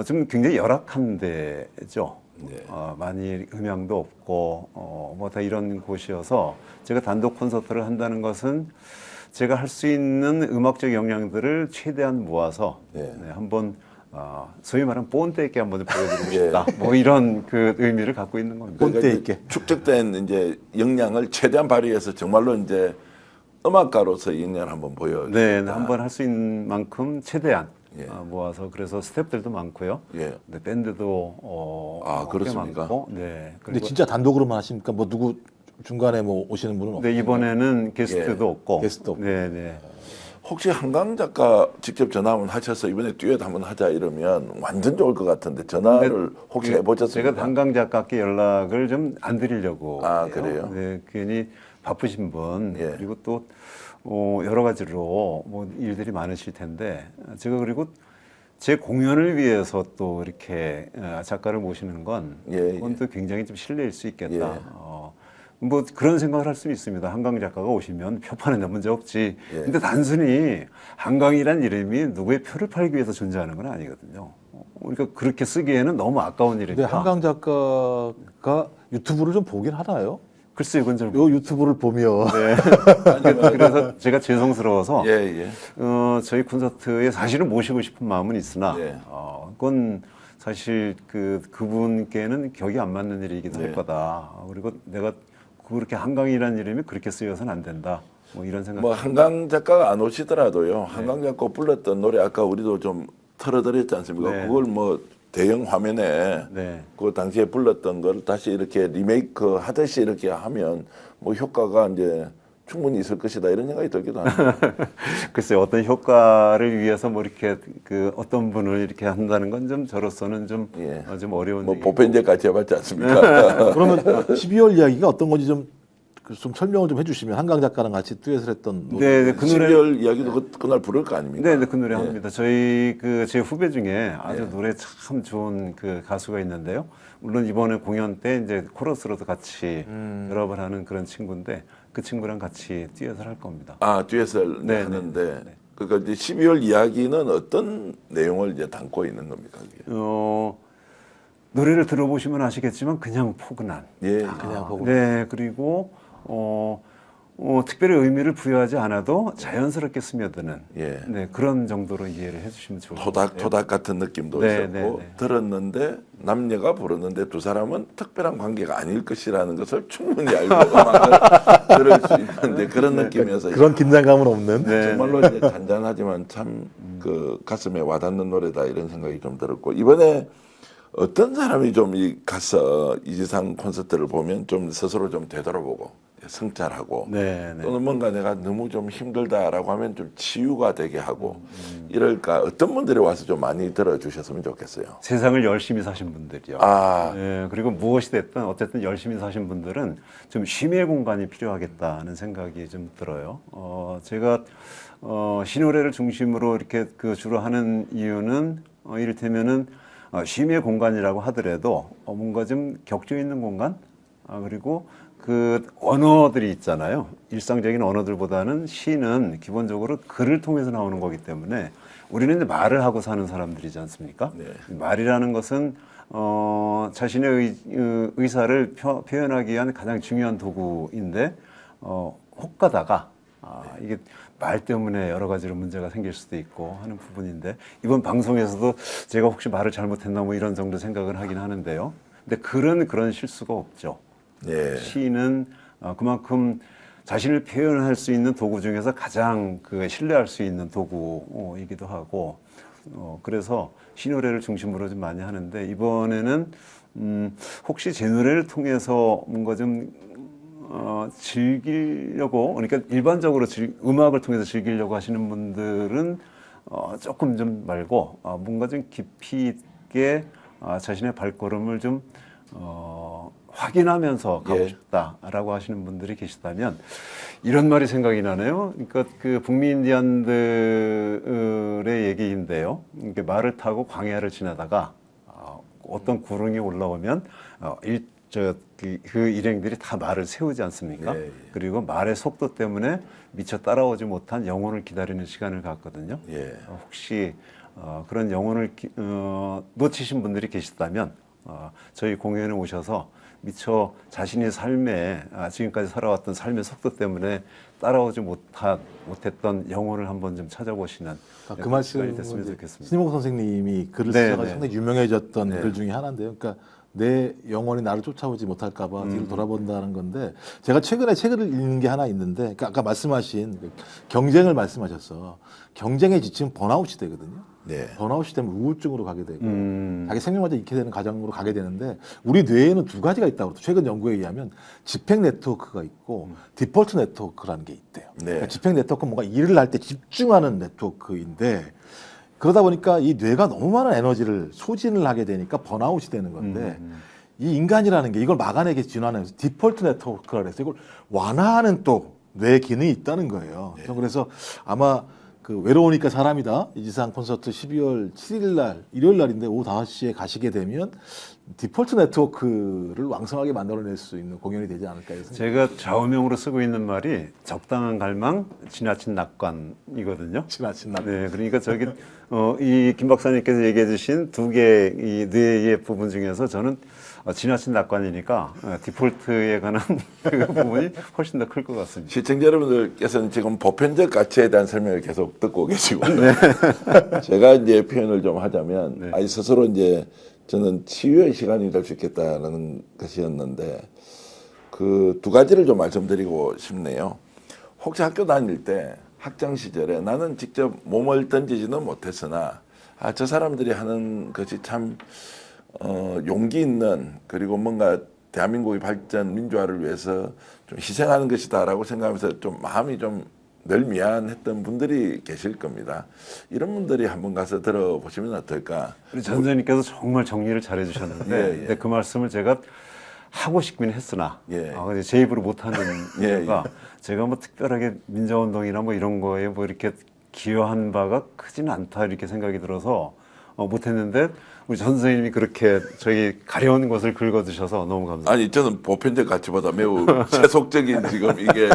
좀 굉장히 열악한 데죠. 네. 많이 음향도 없고 뭐 다 이런 곳이어서 제가 단독 콘서트를 한다는 것은 제가 할 수 있는 음악적 역량들을 최대한 모아서 네. 네, 한번 소위 말하는 본때 있게 한번 보여드리고 예. 싶다. 뭐 이런 그 의미를 갖고 있는 겁니다. 본때 이제 있게. 축적된 이제 역량을 최대한 발휘해서 정말로 이제 음악가로서 역량을 한번 보여. 네, 한번 할 수 있는 만큼 최대한 예. 모아서 그래서 스태프들도 많고요. 예. 네, 밴드도 아, 꽤 그렇습니까? 많고, 네. 근데 그리고 진짜 단독으로만 하십니까? 뭐 누구 중간에 뭐 오시는 분은 없어요? 네, 이번에는 게스트도 예. 없고, 게스트도 없고. 네, 네. 혹시 한강 작가 직접 전화 한번 하셔서 이번에 듀엣 한번 하자 이러면 완전 좋을 것 같은데 전화를 혹시 해보셨습니까? 제가 단강 작가께 연락을 좀 안 드리려고. 아, 해요. 그래요? 네, 괜히 바쁘신 분 예. 그리고 또 여러 가지로 뭐 일들이 많으실 텐데 제가 그리고 제 공연을 위해서 또 이렇게 작가를 모시는 건 예, 그건 또 굉장히 좀 실례일 수 있겠다. 예. 뭐 그런 생각을 할 수 있습니다. 한강 작가가 오시면 표판에 문제 없지. 예. 근데 단순히 한강이란 이름이 누구의 표를 팔기 위해서 존재하는 건 아니거든요. 그러니까 그렇게 쓰기에는 너무 아까운 근데 일이니까. 한강 작가가 유튜브를 좀 보긴 하나요? 글쎄 이건 잘 요 유튜브를 보면 네. 그래서 제가 죄송스러워서 예, 예. 저희 콘서트에 사실은 모시고 싶은 마음은 있으나 네. 그건 사실 그분께는 격이 안 맞는 일이기도 네. 할 거다. 그리고 내가 그렇게 한강이라는 이름이 그렇게 쓰여서는 안 된다. 뭐 이런 생각. 뭐 한강 작가가 안 오시더라도요. 한강 작가 불렀던 노래 아까 우리도 좀 털어드렸지 않습니까? 네. 그걸 뭐 대형 화면에 네. 그 당시에 불렀던 걸 다시 이렇게 리메이크 하듯이 이렇게 하면 뭐 효과가 이제 충분히 있을 것이다 이런 생각이 들기도 합니다. 글쎄 어떤 효과를 위해서 뭐 이렇게 그 어떤 분을 이렇게 한다는 건 좀 저로서는 좀 예. 좀 어려운 뭐 얘기고. 보편제까지 해봤지 않습니까? 그러면 12월 이야기가 어떤 건지 좀 설명을 좀 해주시면 한강 작가랑 같이 듀엣을 했던 노래. 네, 그 노래 12월 이야기도 그날 부를 거 아닙니까? 네, 네, 그 노래 예. 합니다. 저희 제 후배 중에 아주 예. 노래 참 좋은 그 가수가 있는데요. 물론 이번에 공연 때 이제 코러스로도 같이 연합을 하는 그런 친구인데 그 친구랑 같이 듀엣을 할 겁니다. 아 듀엣을 네, 하는데 네. 그러니까 이제 12월 이야기는 어떤 내용을 이제 담고 있는 겁니까? 그게? 노래를 들어보시면 아시겠지만 그냥 포근한. 예. 그냥 보고 네, 그리고 특별히 의미를 부여하지 않아도 자연스럽게 스며드는 예. 네, 그런 정도로 이해를 해주시면 좋을 것 같아요. 토닥토닥 같은 느낌도 네, 있었고 네, 네. 들었는데 남녀가 부르는데 두 사람은 특별한 관계가 아닐 것이라는 것을 충분히 알고 음악을 들을 수 있는데 그런 느낌이어서 그런 긴장감은 없는. 네. 정말로 이제 잔잔하지만 참 그 가슴에 와닿는 노래다 이런 생각이 좀 들었고 이번에 어떤 사람이 좀 가서 이지상 콘서트를 보면 좀 스스로 좀 되돌아보고 성찰하고 네, 네. 또는 뭔가 내가 너무 좀 힘들다라고 하면 좀 치유가 되게 하고 이럴까 어떤 분들이 와서 좀 많이 들어주셨으면 좋겠어요. 세상을 열심히 사신 분들이요. 아. 예, 그리고 무엇이 됐든 어쨌든 열심히 사신 분들은 좀 쉼의 공간이 필요하겠다는 생각이 좀 들어요. 제가 신호래를 중심으로 이렇게 그 주로 하는 이유는 이를테면은 쉼의 공간이라고 하더라도 뭔가 좀 격조 있는 공간, 그리고 그 언어들이 있잖아요. 일상적인 언어들보다는 시는 기본적으로 글을 통해서 나오는 거기 때문에 우리는 이제 말을 하고 사는 사람들이지 않습니까? 네. 말이라는 것은 자신의 의사를 표현하기 위한 가장 중요한 도구인데 혹가다가 이게 말 때문에 여러 가지로 문제가 생길 수도 있고 하는 부분인데 이번 방송에서도 제가 혹시 말을 잘못했나 뭐 이런 정도 생각을 하긴 하는데요. 근데 글은 그런 실수가 없죠. 예. 시는 그만큼 자신을 표현할 수 있는 도구 중에서 가장 그 신뢰할 수 있는 도구이기도 하고 그래서 시 노래를 중심으로 좀 많이 하는데 이번에는 혹시 제 노래를 통해서 뭔가 좀 즐기려고 그러니까 일반적으로 음악을 통해서 즐기려고 하시는 분들은 조금 좀 말고 뭔가 좀 깊이 있게 자신의 발걸음을 좀 확인하면서 가고 예. 싶다라고 하시는 분들이 계시다면 이런 말이 생각이 나네요. 그러니까 그 북미 인디안들의 얘기인데요. 이렇게 말을 타고 광야를 지나다가 어떤 구름이 올라오면 그 일행들이 다 말을 세우지 않습니까? 예, 예. 그리고 말의 속도 때문에 미처 따라오지 못한 영혼을 기다리는 시간을 갖거든요. 예. 혹시 그런 영혼을 놓치신 분들이 계시다면 저희 공연에 오셔서 미처 자신의 삶에 지금까지 살아왔던 삶의 속도 때문에 따라오지 못했던 영혼을 한번 좀 찾아보시는 그 말씀이 시간이 됐으면 좋겠습니다. 신임옥 선생님이 글을 네, 쓰다가 네. 상당히 유명해졌던 네. 글 중에 하나인데요. 그러니까 내 영혼이 나를 쫓아오지 못할까봐 뒤를 돌아본다는 건데 제가 최근에 책을 읽는 게 하나 있는데 그러니까 아까 말씀하신 그 경쟁을 말씀하셨어. 경쟁에 지치면 번아웃이 되거든요. 네. 번아웃이 되면 우울증으로 가게 되고 자기 생명마저 잃게 되는 과정으로 가게 되는데 우리 뇌에는 두 가지가 있다고 그래요. 최근 연구에 의하면 집행 네트워크가 있고 디폴트 네트워크라는 게 있대요. 네. 그러니까 집행 네트워크는 뭔가 일을 할 때 집중하는 네트워크인데 그러다 보니까 이 뇌가 너무 많은 에너지를 소진을 하게 되니까 번아웃이 되는 건데 이 인간이라는 게 이걸 막아내기 진화하는 디폴트 네트워크라 그래서 이걸 완화하는 또 뇌 기능이 있다는 거예요. 그래서 아마 그 외로우니까 사람이다 이지상 콘서트 12월 7일 날 일요일 날인데 오후 5시에 가시게 되면 디폴트 네트워크를 왕성하게 만들어낼 수 있는 공연이 되지 않을까 해서 제가 좌우명으로 쓰고 있는 말이 적당한 갈망, 지나친 낙관이거든요. 지나친 날. 네, 그러니까 저기 이 김 박사님께서 얘기해 주신 두 개의 이 뇌의 부분 중에서 저는 지나친 낙관이니까 디폴트에 관한 그 부분이 훨씬 더 클 것 같습니다. 시청자 여러분들께서는 지금 보편적 가치에 대한 설명을 계속 듣고 계시고 제가 이제 표현을 좀 하자면 네. 아니 스스로 이제 저는 치유의 시간이 될 수 있겠다라는 것이었는데 그 두 가지를 좀 말씀드리고 싶네요. 혹시 학교 다닐 때 학창 시절에 나는 직접 몸을 던지지는 못했으나 저 사람들이 하는 것이 참 용기 있는 그리고 뭔가 대한민국의 발전 민주화를 위해서 좀 희생하는 것이다라고 생각하면서 좀 마음이 좀 늘 미안했던 분들이 계실 겁니다. 이런 분들이 한번 가서 들어보시면 어떨까? 우리 전 선생님께서 정말 정리를 잘해 주셨는데 예, 예. 근데 그 말씀을 제가 하고 싶긴 했으나 예. 근데 제 입으로 못하는 예, 이유가 제가 뭐 특별하게 민주화운동이나 뭐 이런 거에 뭐 이렇게 기여한 바가 크지는 않다 이렇게 생각이 들어서 못했는데 우리 전 선생님이 그렇게 저희 가려운 것을 긁어주셔서 너무 감사합니다. 아니 저는 보편적 가치보다 매우 세속적인 지금 이게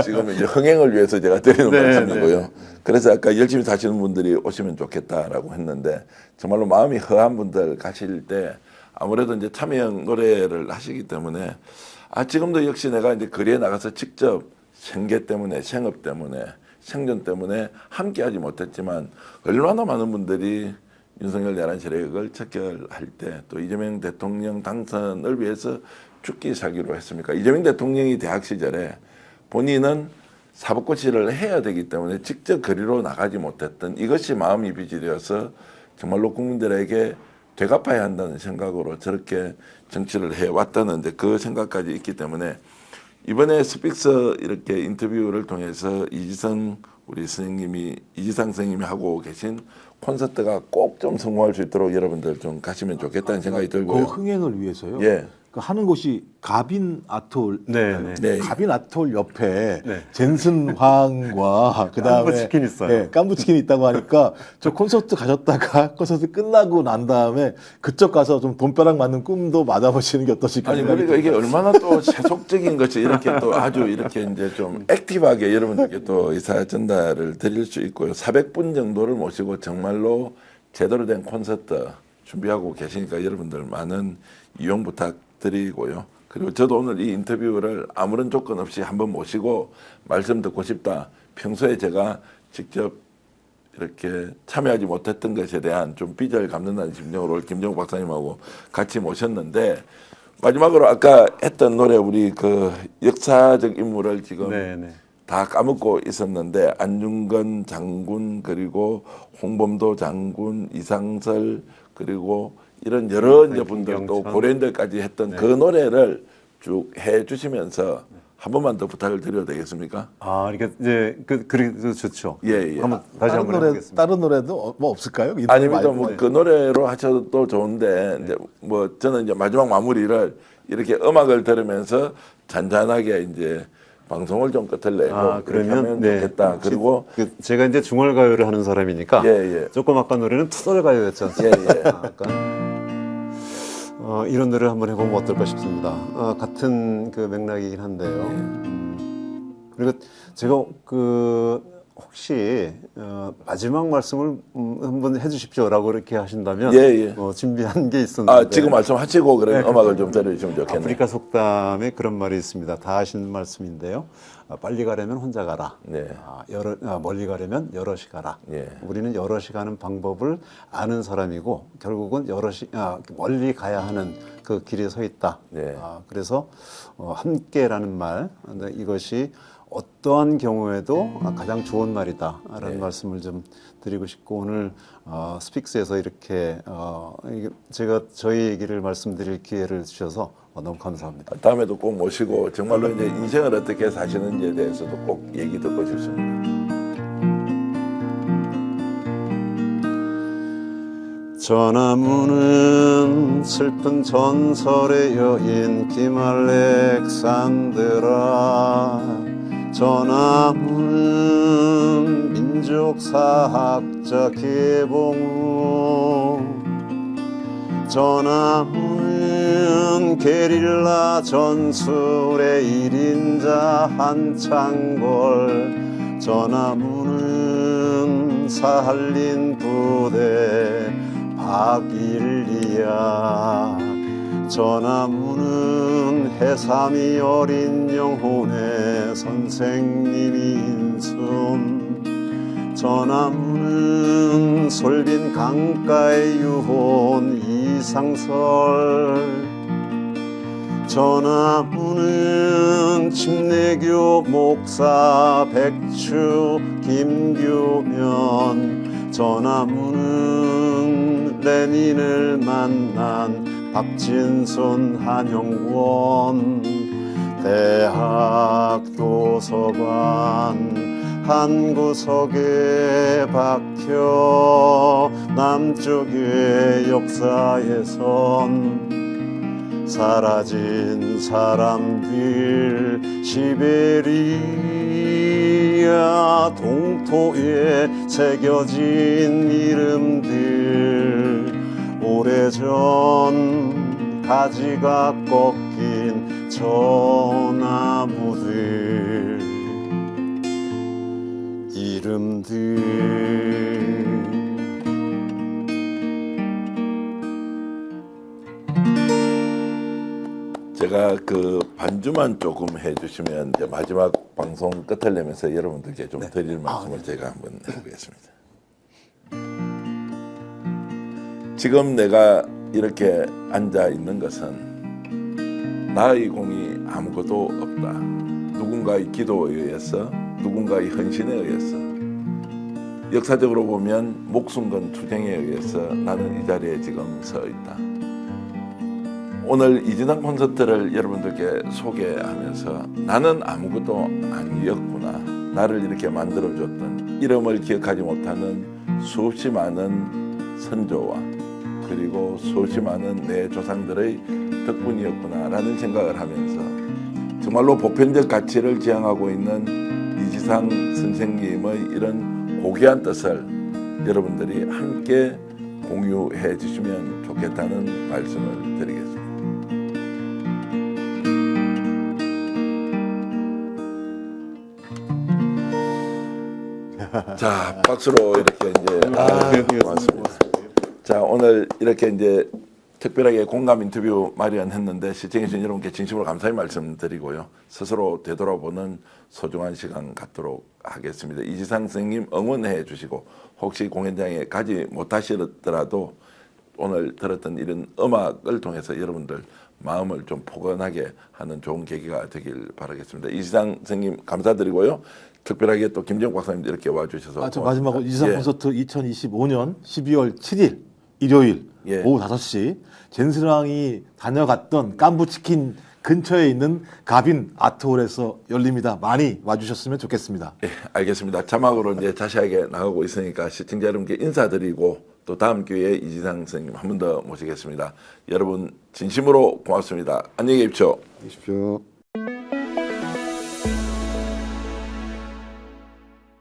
지금 이제 흥행을 위해서 제가 드리는 네, 말씀이고요. 네. 그래서 아까 열심히 사시는 분들이 오시면 좋겠다라고 했는데 정말로 마음이 허한 분들 가실 때 아무래도 이제 참여형 노래를 하시기 때문에 지금도 역시 내가 이제 거리에 나가서 직접 생계 때문에 생업 때문에 생존 때문에 함께하지 못했지만 얼마나 많은 분들이 윤석열 11세력을 척결할 때 또 이재명 대통령 당선을 위해서 죽기 살기로 했습니까? 이재명 대통령이 대학 시절에 본인은 사법고시를 해야 되기 때문에 직접 거리로 나가지 못했던 이것이 마음이 빚이 되어서 정말로 국민들에게 되갚아야 한다는 생각으로 저렇게 정치를 해왔다는데 그 생각까지 있기 때문에 이번에 스픽스 이렇게 인터뷰를 통해서 이지상 선생님이 하고 계신 콘서트가 꼭 좀 성공할 수 있도록 여러분들 좀 가시면 좋겠다는 생각이 그 들고요. 흥행을 위해서요. 예. 그 하는 곳이 가빈 아톨, 네. 네. 가빈 아톨 옆에 네. 젠슨 황과 그다음에 깐부치킨 있어요. 예, 깐부치킨 있다고 하니까 저 콘서트 가셨다가 콘서트 끝나고 난 다음에 그쪽 가서 좀 돈벼락 맞는 꿈도 맞아보시는 게 어떠실까 아니 생각이 그러니까 이게 듭니다. 얼마나 또 세속적인 것이 이렇게 또 아주 이렇게 이제 좀 액티브하게 여러분들께 또 의사 전달을 드릴 수 있고요. 400분 정도를 모시고 정말로 제대로 된 콘서트 준비하고 계시니까 여러분들 많은 이용 부탁드리고요. 그리고 저도 오늘 이 인터뷰를 아무런 조건 없이 한번 모시고 말씀 듣고 싶다. 평소에 제가 직접 이렇게 참여하지 못했던 것에 대한 좀 삐져를 갚는다는 심정으로 김정욱 박사님하고 같이 모셨는데 마지막으로 아까 했던 노래 우리 그 역사적 인물을 지금 네. 다 까먹고 있었는데 안중근 장군 그리고 홍범도 장군 이상설 그리고 이런 여러 이제 분들도 김경천. 고려인들까지 했던 그 노래를 쭉 해주시면서 한 번만 더 부탁을 드려도 되겠습니까? 아, 그러니까 이제 그래도 좋죠. 예. 한번 다시 한번 해보겠습니다. 다른 노래도 뭐 없을까요? 이 노래 아닙니다. 말고. 뭐 그 노래로 하셔도 좋은데 이제 뭐 저는 이제 마지막 마무리를 이렇게 음악을 들으면서 잔잔하게 이제 방송을 좀 끝을 내고 그렇게 하면 좋겠다. 그리고 제가 이제 중얼가요를 하는 사람이니까 예. 조금 아까 노래는 투덜가요였지 않습니까? 예. 이런 노래를 한번 해보면 어떨까 싶습니다. 같은 그 맥락이긴 한데요. 그리고 제가 혹시 마지막 말씀을 한번 해주십시오라고 이렇게 하신다면 예. 준비한 게 있었는데 지금 말씀하시고 그런 음악을 좀 들어주시면 좋겠네요. 아프리카 속담에 그런 말이 있습니다. 다 아시는 말씀인데요. 빨리 가려면 혼자 가라. 네. 멀리 가려면 여럿이 가라. 예. 우리는 여럿이 가는 방법을 아는 사람이고 결국은 멀리 가야 하는 그 길에 서 있다. 네. 그래서 함께라는 말, 이것이 어떠한 경우에도 가장 좋은 말이다라는 말씀을 좀 드리고 싶고 오늘 스픽스에서 이렇게 제가 저희 얘기를 말씀드릴 기회를 주셔서 너무 감사합니다. 다음에도 꼭 모시고 정말로 이제 인생을 어떻게 사시는지에 대해서도 꼭 얘기 듣고 싶습니다. 저 나무는 슬픈 전설의 여인 김알렉산드라 저 나무는 민족사학자 개봉우 저 나무는 게릴라 전술의 1인자 한창걸 저 나무는 사할린 부대 박일리야 저 나무는 해삼이 어린 영혼의 선생님이 인순 저 나무는 솔빈 강가의 유혼 이상설 저 나무는 침례교 목사 백추 김규면 저 나무는 레닌을 만난 박진손 한영권 대학 도서관 한 구석에 박혀 남쪽의 역사에선 사라진 사람들 시베리아 동토에 새겨진 이름들 오래전 가지가 꺾인 저 나무들 이름들 제가 그 반주만 조금 해주시면 이제 마지막 방송 끝을 내면서 여러분들께 좀 드릴 말씀을 제가 한번 해보겠습니다. 지금 내가 이렇게 앉아 있는 것은 나의 공이 아무것도 없다. 누군가의 기도에 의해서, 누군가의 헌신에 의해서 역사적으로 보면 목숨 건 투쟁에 의해서 나는 이 자리에 지금 서 있다. 오늘 이진상 콘서트를 여러분들께 소개하면서 나는 아무것도 아니었구나. 나를 이렇게 만들어줬던 이름을 기억하지 못하는 수없이 많은 선조와 그리고 수없이 많은 내 조상들의 덕분이었구나라는 생각을 하면서 정말로 보편적 가치를 지향하고 있는 이지상 선생님의 이런 고귀한 뜻을 여러분들이 함께 공유해 주시면 좋겠다는 말씀을 드리겠습니다. 자, 박수로 이렇게 이제 고맙습니다. 자, 오늘 이렇게 이제 특별하게 공감 인터뷰 마련했는데 시청해주신 여러분께 진심으로 감사의 말씀드리고요. 스스로 되돌아보는 소중한 시간 갖도록 하겠습니다. 이지상 선생님 응원해 주시고 혹시 공연장에 가지 못하시더라도 오늘 들었던 이런 음악을 통해서 여러분들 마음을 좀 포근하게 하는 좋은 계기가 되길 바라겠습니다. 이지상 선생님 감사드리고요. 특별하게 또 김정욱 박사님 이렇게 와주셔서 저 마지막으로 이지상 예. 콘서트 2025년 12월 7일 일요일 예. 오후 5시 젠스랑이 다녀갔던 깐부치킨 근처에 있는 가빈 아트홀에서 열립니다. 많이 와주셨으면 좋겠습니다. 예, 알겠습니다. 자막으로 이제 자세하게 나가고 있으니까 시청자 여러분께 인사드리고 또 다음 기회에 이지상 선생님 한 번 더 모시겠습니다. 여러분 진심으로 고맙습니다. 안녕히 계십시오. 계십시오.